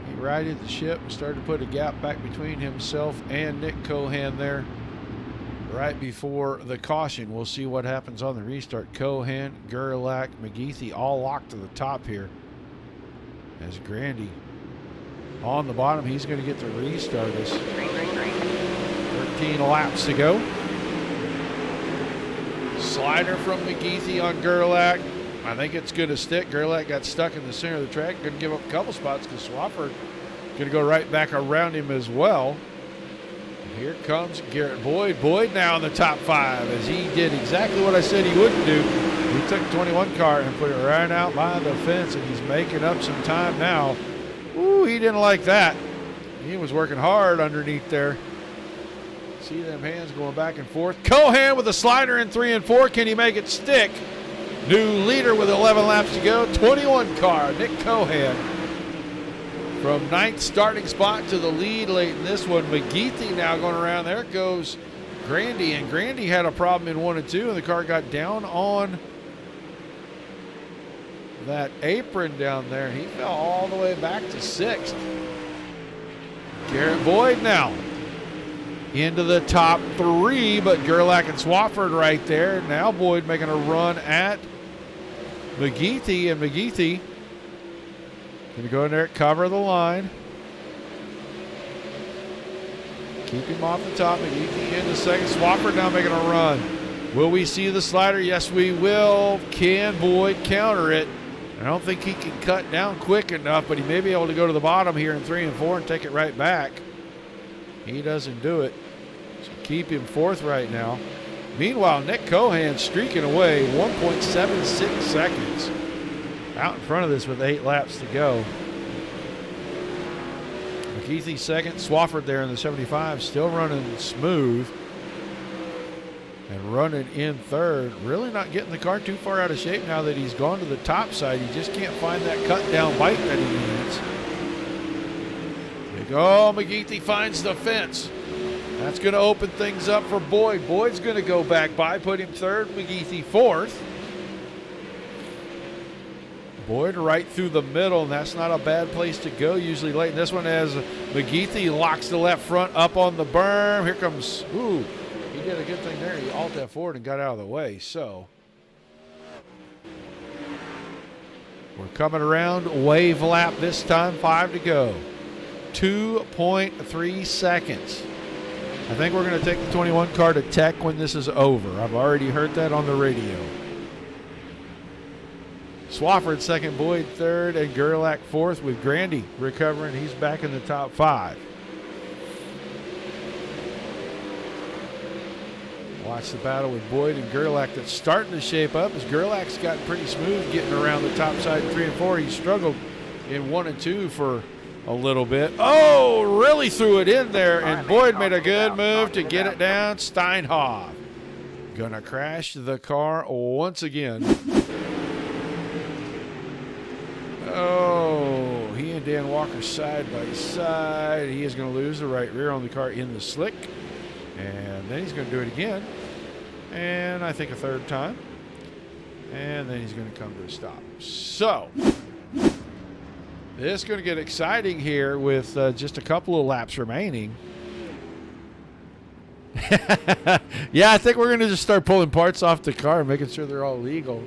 He righted the ship and started to put a gap back between himself and Nick Cohan there right before the caution. We'll see what happens on the restart. Cohan, Gerlach, McGeethy all locked to the top here. As Grandy on the bottom, he's going to get to restart us. 13 laps to go. Slider from McGeethy on Gerlach. I think it's going to stick. Gerlach got stuck in the center of the track. Going to give up a couple spots because Swafford going to go right back around him as well. Here comes Garrett Boyd. Boyd now in the top 5 as he did exactly what I said he wouldn't do. He took the 21 car and put it right out by the fence, and he's making up some time now. Ooh, he didn't like that. He was working hard underneath there. See them hands going back and forth. Cohan with a slider in 3 and 4. Can he make it stick? New leader with 11 laps to go. 21 car, Nick Cohan. From 9th starting spot to the lead late in this one. McGeethy now going around. There goes Grandy, and Grandy had a problem in 1 and 2, and the car got down on that apron down there. He fell all the way back to 6th. Garrett Boyd now into the top 3, but Gerlach and Swafford right there. Now Boyd making a run at McGeethy, and McGeethy going to go in there, cover the line. Keep him off the top. McGeethy into 2nd. Swafford now making a run. Will we see the slider? Yes, we will. Can Boyd counter it? I don't think he can cut down quick enough, but he may be able to go to the bottom here in 3 and 4 and take it right back. He doesn't do it. So keep him 4th right now. Meanwhile, Nick Cohan streaking away 1.76 seconds. Out in front of this with 8 laps to go. McGeethy 2nd. Swafford there in the 75, still running smooth. And running in 3rd. Really not getting the car too far out of shape now that he's gone to the top side. He just can't find that cut down bite that he needs. Oh, McGeethy finds the fence. That's going to open things up for Boyd. Boyd's going to go back by, put him 3rd, McGeethy 4th. Boyd right through the middle, and that's not a bad place to go usually late in this one as McGeethy locks the left front up on the berm. Here comes, ooh, he did a good thing there. He alt that forward and got out of the way. So we're coming around, wave lap this time, 5 to go. 2.3 seconds. I think we're going to take the 21 car to tech when this is over. I've already heard that on the radio. Swafford 2nd, Boyd 3rd, and Gerlach 4th with Grandy recovering. He's back in the top 5. Watch the battle with Boyd and Gerlach that's starting to shape up as Gerlach's gotten pretty smooth getting around the top side in 3 and 4. He struggled in 1 and 2 for a little bit. Oh, really threw it in there, and Boyd made a good move to get it down. Steinhoff gonna crash the car once again. Oh, he and Dan Walker side by side. He is going to lose the right rear on the car in the slick. And then he's going to do it again. And I think a 3rd time. And then he's going to come to a stop. So this is going to get exciting here with just a couple of laps remaining. Yeah, I think we're going to just start pulling parts off the car and making sure they're all legal.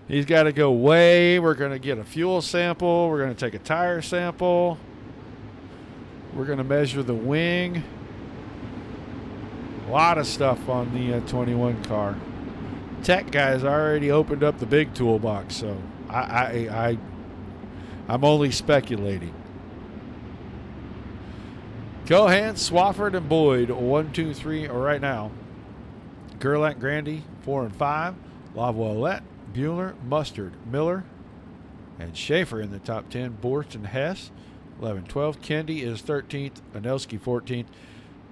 He's got to go weigh. We're going to get a fuel sample. We're going to take a tire sample. We're going to measure the wing. A lot of stuff on the 21 car. Tech guys already opened up the big toolbox, so I'm only speculating. Cohan, Swafford, and Boyd, 1, 2, 3 right now. Gerlach, Grandy, 4 and 5. Lavalette, Bueller, Mustard, Miller, and Schaefer in the top 10. Borst and Hess, 11, 12. Kendi is 13th. Anelski, 14th.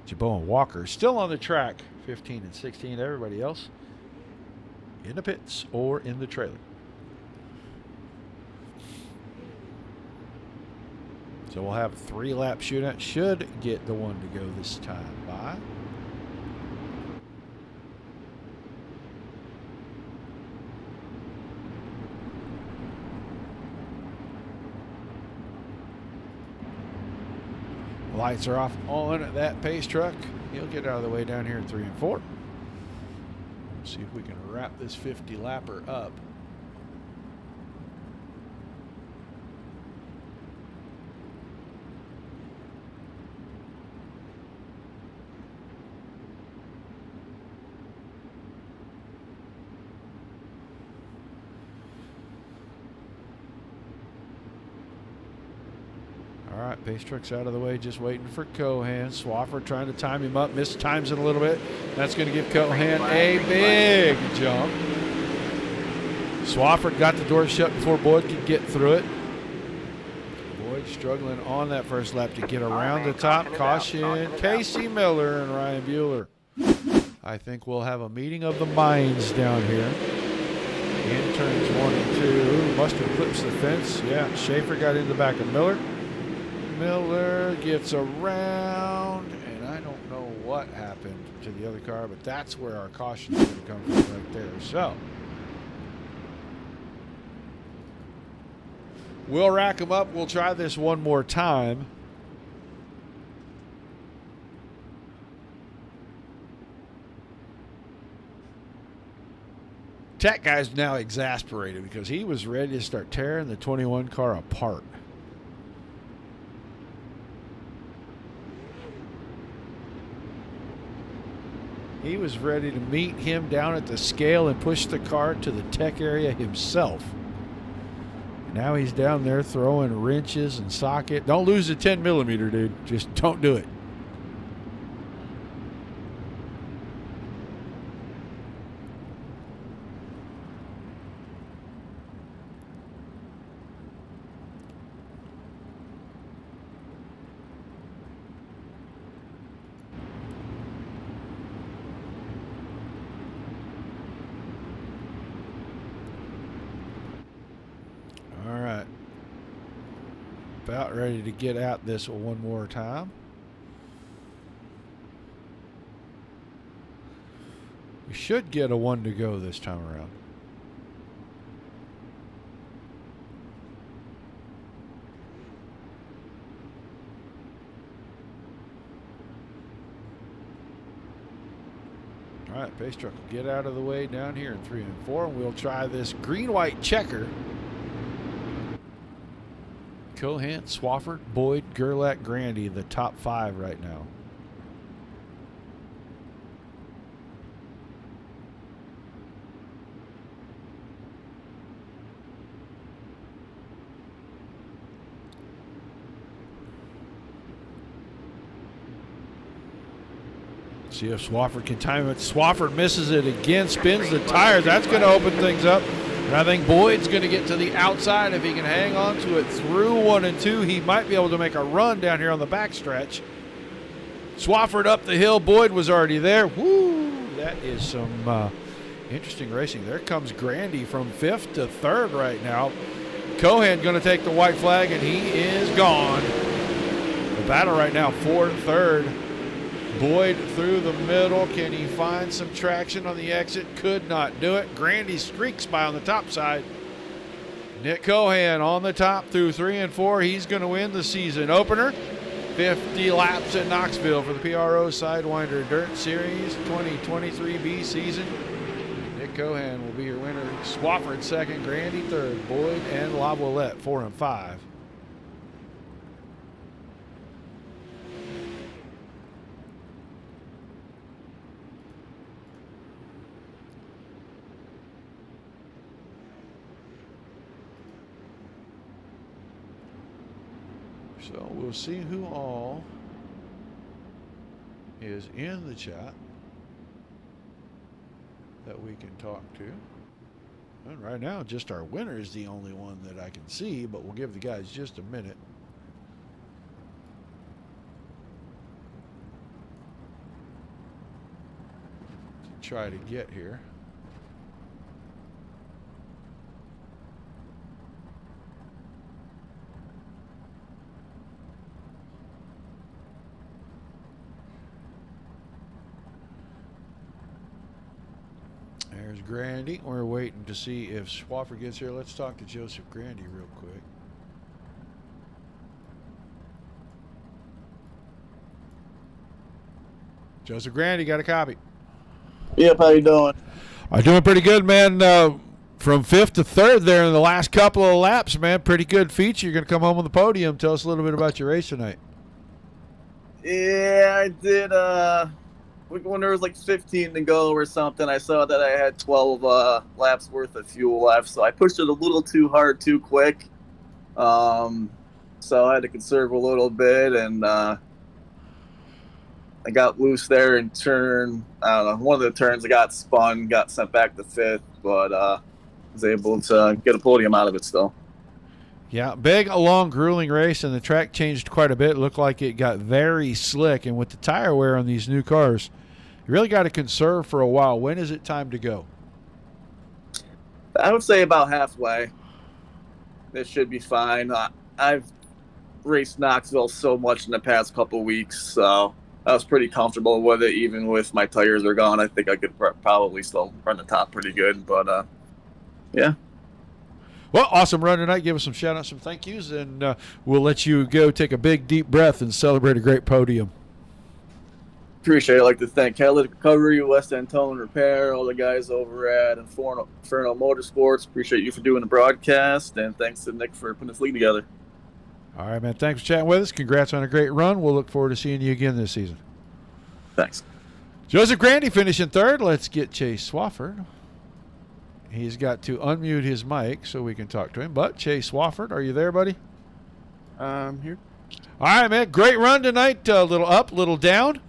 Jabot and Walker still on the track, 15 and 16. Everybody else in the pits or in the trailer. So we'll have 3-lap shootout. Should get the one to go this time by. Lights are off on that pace truck. He'll get out of the way down here in 3 and 4. We'll see if we can wrap this 50-lapper up. All right, pace truck's out of the way, just waiting for Cohan. Swafford trying to time him up, mistimes it a little bit. That's going to give Cohan a big jump. Swafford got the door shut before Boyd could get through it. Boyd struggling on that first lap to get around the top. Caution, Casey Miller and Ryan Bueller. I think we'll have a meeting of the minds down here. In turns 1 and 2. Mustard clips the fence. Yeah, Schaefer got in the back of Miller. Miller gets around, and I don't know what happened to the other car, but that's where our caution is going to come from right there. So we'll rack them up. We'll try this one more time. Tech guy's now exasperated because he was ready to start tearing the 21 car apart. He was ready to meet him down at the scale and push the car to the tech area himself. Now he's down there throwing wrenches and socket. Don't lose the 10 millimeter, dude. Just don't do it. About ready to get at this one more time. We should get a 1 to go this time around. All right, pace truck will get out of the way down here in 3 and 4, and we'll try this green-white checker. Cohan, Swafford, Boyd, Gerlach, Grandy, the top 5 right now. See if Swafford can time it. Swafford misses it again, spins the tires. That's going to open things up. And I think Boyd's going to get to the outside. If he can hang on to it through 1 and 2, he might be able to make a run down here on the backstretch. Swafford up the hill. Boyd was already there. Woo! That is some interesting racing. There comes Grandy from 5th to 3rd right now. Cohan going to take the white flag, and he is gone. The battle right now, 4th, 3rd. Boyd through the middle. Can he find some traction on the exit? Could not do it. Grandy streaks by on the top side. Nick Cohan on the top through 3 and 4. He's going to win the season opener. 50 laps in Knoxville for the PRO Sidewinder Dirt Series 2023B season. Nick Cohan will be your winner. Swafford 2nd, Grandy 3rd, Boyd and Lavalette 4 and 5. So we'll see who all is in the chat that we can talk to. And right now, just our winner is the only one that I can see, but we'll give the guys just a minute. To try to get here. There's Grandy. We're waiting to see if Swafford gets here. Let's talk to Joseph Grandy real quick. Joseph Grandy, got a copy.
Yep, how you doing?
I'm doing pretty good, man. From 5th to 3rd there in the last couple of laps, man. Pretty good feature. You're going to come home on the podium. Tell us a little bit about your race tonight.
Yeah, I did. When there was like 15 to go or something, I saw that I had 12 laps worth of fuel left, so I pushed it a little too hard, too quick. So I had to conserve a little bit, and I got loose there in turn. I don't know, one of the turns I got spun, got sent back to 5th, but was able to get a podium out of it still.
Yeah, big, a long, grueling race, and the track changed quite a bit. It looked like it got very slick, and with the tire wear on these new cars, you really got to conserve for a while. When is it time to go?
I would say about halfway. This should be fine. I've raced Knoxville so much in the past couple of weeks, so I was pretty comfortable with it. Even with my tires are gone, I think I could probably still run the top pretty good. But, yeah.
Well, awesome run tonight. Give us some shout-outs, some thank yous, and we'll let you go take a big, deep breath and celebrate a great podium.
Appreciate it. I'd like to thank Catalytic Recovery, West Antone Repair, all the guys over at Inferno Motorsports. Appreciate you for doing the broadcast, and thanks to Nick for putting this league together.
All right, man. Thanks for chatting with us. Congrats on a great run. We'll look forward to seeing you again this season.
Thanks.
Joseph Grandy finishing 3rd. Let's get Chase Swafford. He's got to unmute his mic so we can talk to him. But Chase Swafford, are you there, buddy?
I'm here.
All right, man. Great run tonight. A little up, little down.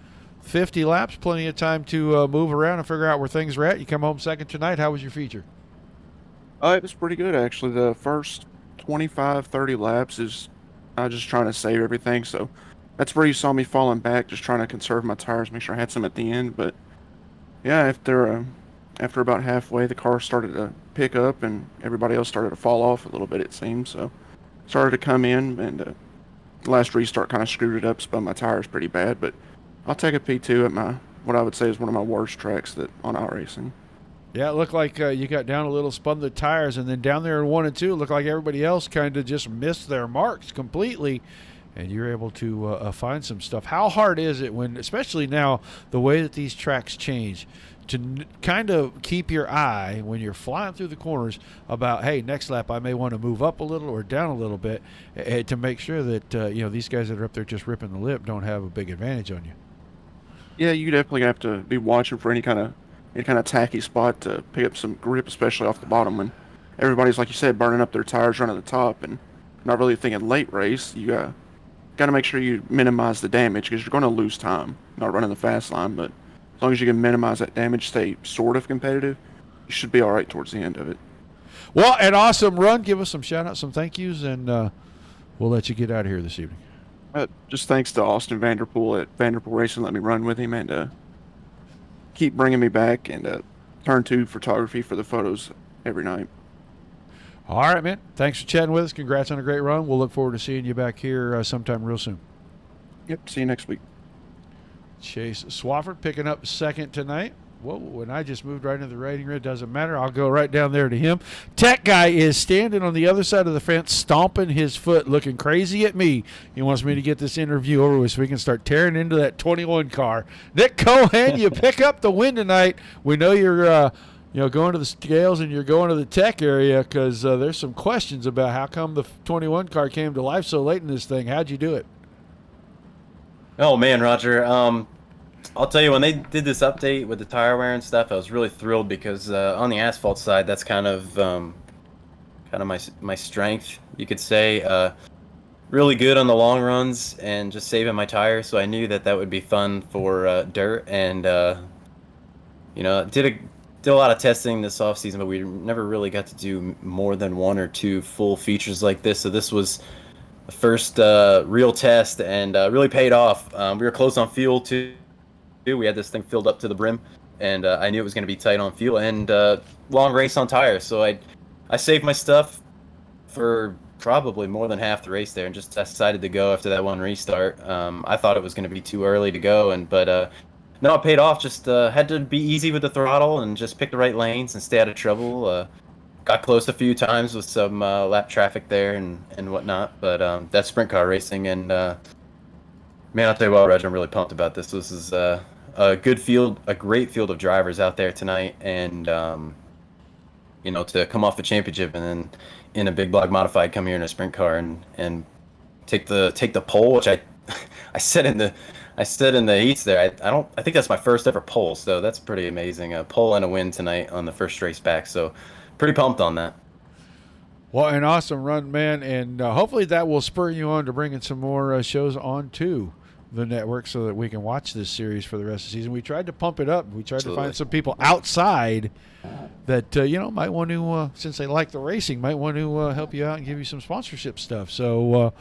50 laps, plenty of time to move around and figure out where things are at. You come home 2nd tonight. How was your feature?
It was pretty good, actually. The first 25, 30 laps is just trying to save everything. So that's where you saw me falling back, just trying to conserve my tires, make sure I had some at the end. But, yeah, after about halfway, the car started to pick up and everybody else started to fall off a little bit, it seemed. So started to come in, and the last restart kind of screwed it up, spun my tires pretty bad. But I'll take a P2 at what I would say is one of my worst tracks on iRacing.
Yeah, it looked like you got down a little, spun the tires, and then down there in 1 and 2, it looked like everybody else kind of just missed their marks completely, and you're able to find some stuff. How hard is it when, especially now, the way that these tracks change, to kind of keep your eye when you're flying through the corners about, hey, next lap I may want to move up a little or down a little bit to make sure that these guys that are up there just ripping the lip don't have a big advantage on you?
Yeah, you definitely have to be watching for any kind of tacky spot to pick up some grip, especially off the bottom when everybody's, like you said, burning up their tires, running the top, and not really thinking late race. You got to make sure you minimize the damage because you're going to lose time not running the fast line. But as long as you can minimize that damage, stay sort of competitive, you should be all right towards the end of it.
Well, an awesome run. Give us some shout-outs, some thank yous, and we'll let you get out of here this evening.
Just thanks to Austin Vanderpool at Vanderpool Racing, let me run with him and keep bringing me back, and Turn 2 Photography for the photos every night.
All right, man. Thanks for chatting with us. Congrats on a great run. We'll look forward to seeing you back here sometime real soon.
Yep, see you next week.
Chase Swafford picking up 2nd tonight. Whoa, and I just moved right into the rating grid. Doesn't matter. I'll go right down there to him. Tech guy is standing on the other side of the fence, stomping his foot, looking crazy at me. He wants me to get this interview over with so we can start tearing into that 21 car. Nick Cohan, you pick up the win tonight. We know you're going to the scales and you're going to the tech area because there's some questions about how come the 21 car came to life so late in this thing. How'd you do it?
Oh, man, Roger. I'll tell you, when they did this update with the tire wear and stuff, I was really thrilled because on the asphalt side, that's kind of my strength, you could say. really good on the long runs and just saving my tires. So I knew that would be fun for dirt, and did a lot of testing this off season, but we never really got to do more than 1 or 2 full features like this. So this was the first real test, and really paid off. We were close on fuel too. We had this thing filled up to the brim, and I knew it was going to be tight on fuel and long race on tires. So I saved my stuff for probably more than half the race there, and just decided to go after that one restart. I thought it was going to be too early to go, but no, it paid off. Just had to be easy with the throttle and just pick the right lanes and stay out of trouble. Got close a few times with some lap traffic there and whatnot, but that's sprint car racing, and man, I'll tell you what, Roger, I'm really pumped about this. This is a good field, a great field of drivers out there tonight, and to come off the championship and then in a big block modified come here in a sprint car and take the pole, which I said in the heats there. I think that's my first ever pole, so that's pretty amazing. A pole and a win tonight on the first race back, so pretty pumped on that.
Well, an awesome run, man, and hopefully that will spur you on to bringing some more shows onto the network so that we can watch this series for the rest of the season. We tried to pump it up. We tried to find some people outside that might want to, since they like the racing, might want to help you out and give you some sponsorship stuff. So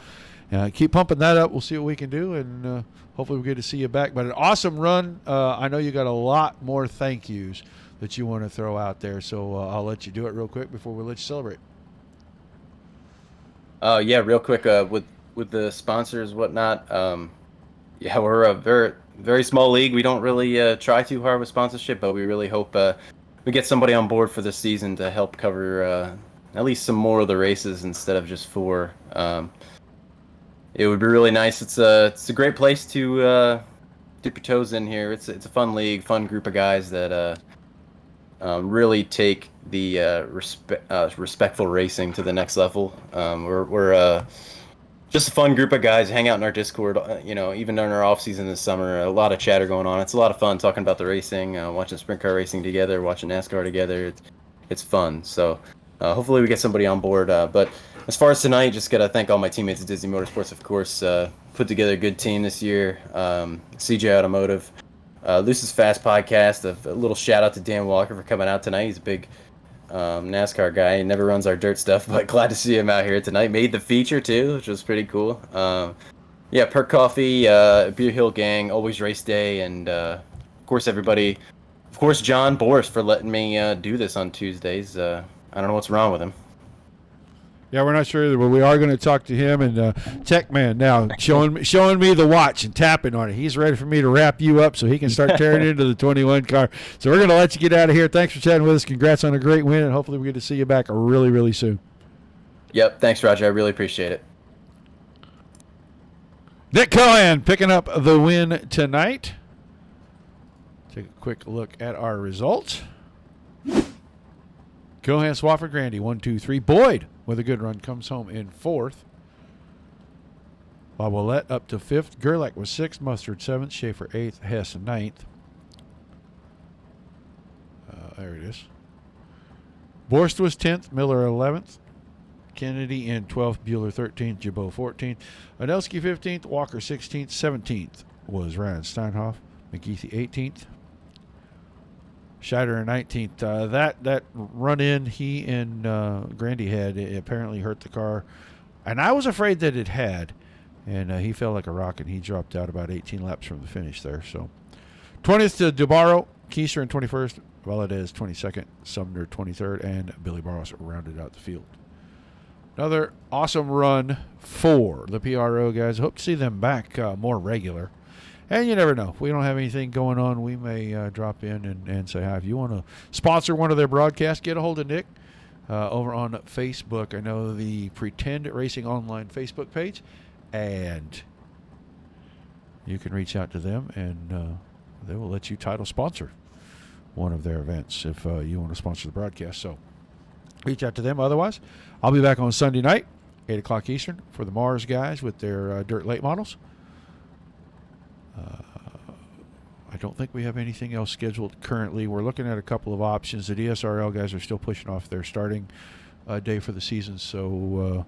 keep pumping that up. We'll see what we can do, and hopefully we'll get to see you back. But an awesome run. I know you got a lot more thank yous that you want to throw out there, so I'll let you do it real quick before we let you celebrate.
Yeah, real quick, with the sponsors, whatnot. Yeah, we're a very, very small league. We don't really try too hard with sponsorship, but we really hope we get somebody on board for this season to help cover at least some more of the races instead of just 4. It would be really nice. It's a great place to dip your toes in here. It's a fun league, fun group of guys that really take the respectful racing to the next level. We're just a fun group of guys. Hang out in our Discord, even during our off season this summer. A lot of chatter going on. It's a lot of fun talking about the racing, watching sprint car racing together, watching NASCAR together. It's fun. So hopefully we get somebody on board. But as far as tonight, just gotta thank all my teammates at Disney Motorsports, of course. Put together a good team this year. CJ Automotive, Luce's Fast Podcast. A little shout out to Dan Walker for coming out tonight. He's a big NASCAR guy. He never runs our dirt stuff, but glad to see him out here tonight. Made the feature too, which was pretty cool. Yeah, Perk Coffee, Beer Hill Gang, Always Race Day, and of course everybody. Of course, John Boris for letting me do this on Tuesdays. I don't know what's wrong with him.
Yeah, we're not sure either, but we are going to talk to him. And Tech Man now showing me the watch and tapping on it. He's ready for me to wrap you up so he can start tearing into the 21 car. So we're going to let you get out of here. Thanks for chatting with us. Congrats on a great win, and hopefully we get to see you back really, really soon.
Yep, thanks, Roger. I really appreciate it.
Nick Cohen picking up the win tonight. Take a quick look at our results. Cohan, Swafford, Grandy, 1, 2, 3. Boyd with a good run comes home in 4th. Willett up to 5th. Gerlach was 6th. Mustard 7th. Schaefer 8th. Hess 9th. There it is. Borst was 10th. Miller 11th. Kennedy in 12th. Bueller 13th. Jabot 14th. Anelski 15th. Walker 16th. 17th was Ryan Steinhoff. McGeethy 18th. Scheider in 19th. That run-in he and Grandy had, it apparently hurt the car. And I was afraid that it had. And he fell like a rock, and he dropped out about 18 laps from the finish there. So 20th to DeBarro. Keister in 21st. Valadez 22nd. Sumner 23rd. And Billy Barros rounded out the field. Another awesome run for the PRO guys. Hope to see them back more regular. And you never know. If we don't have anything going on, we may drop in and say hi. If you want to sponsor one of their broadcasts, get a hold of Nick over on Facebook. I know the Pretend Racing Online Facebook page. And you can reach out to them, and they will let you title sponsor one of their events if you want to sponsor the broadcast. So reach out to them. Otherwise, I'll be back on Sunday night, 8 o'clock Eastern, for the Mars guys with their dirt late models. I don't think we have anything else scheduled currently. We're looking at a couple of options. The DSRL guys are still pushing off their starting day for the season. So,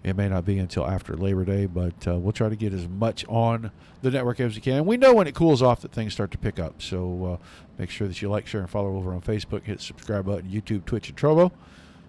It may not be until after Labor Day, but we'll try to get as much on the network as we can. We know when it cools off that things start to pick up. So make sure that you like, share, and follow over on Facebook. Hit the subscribe button, YouTube, Twitch, and Trovo.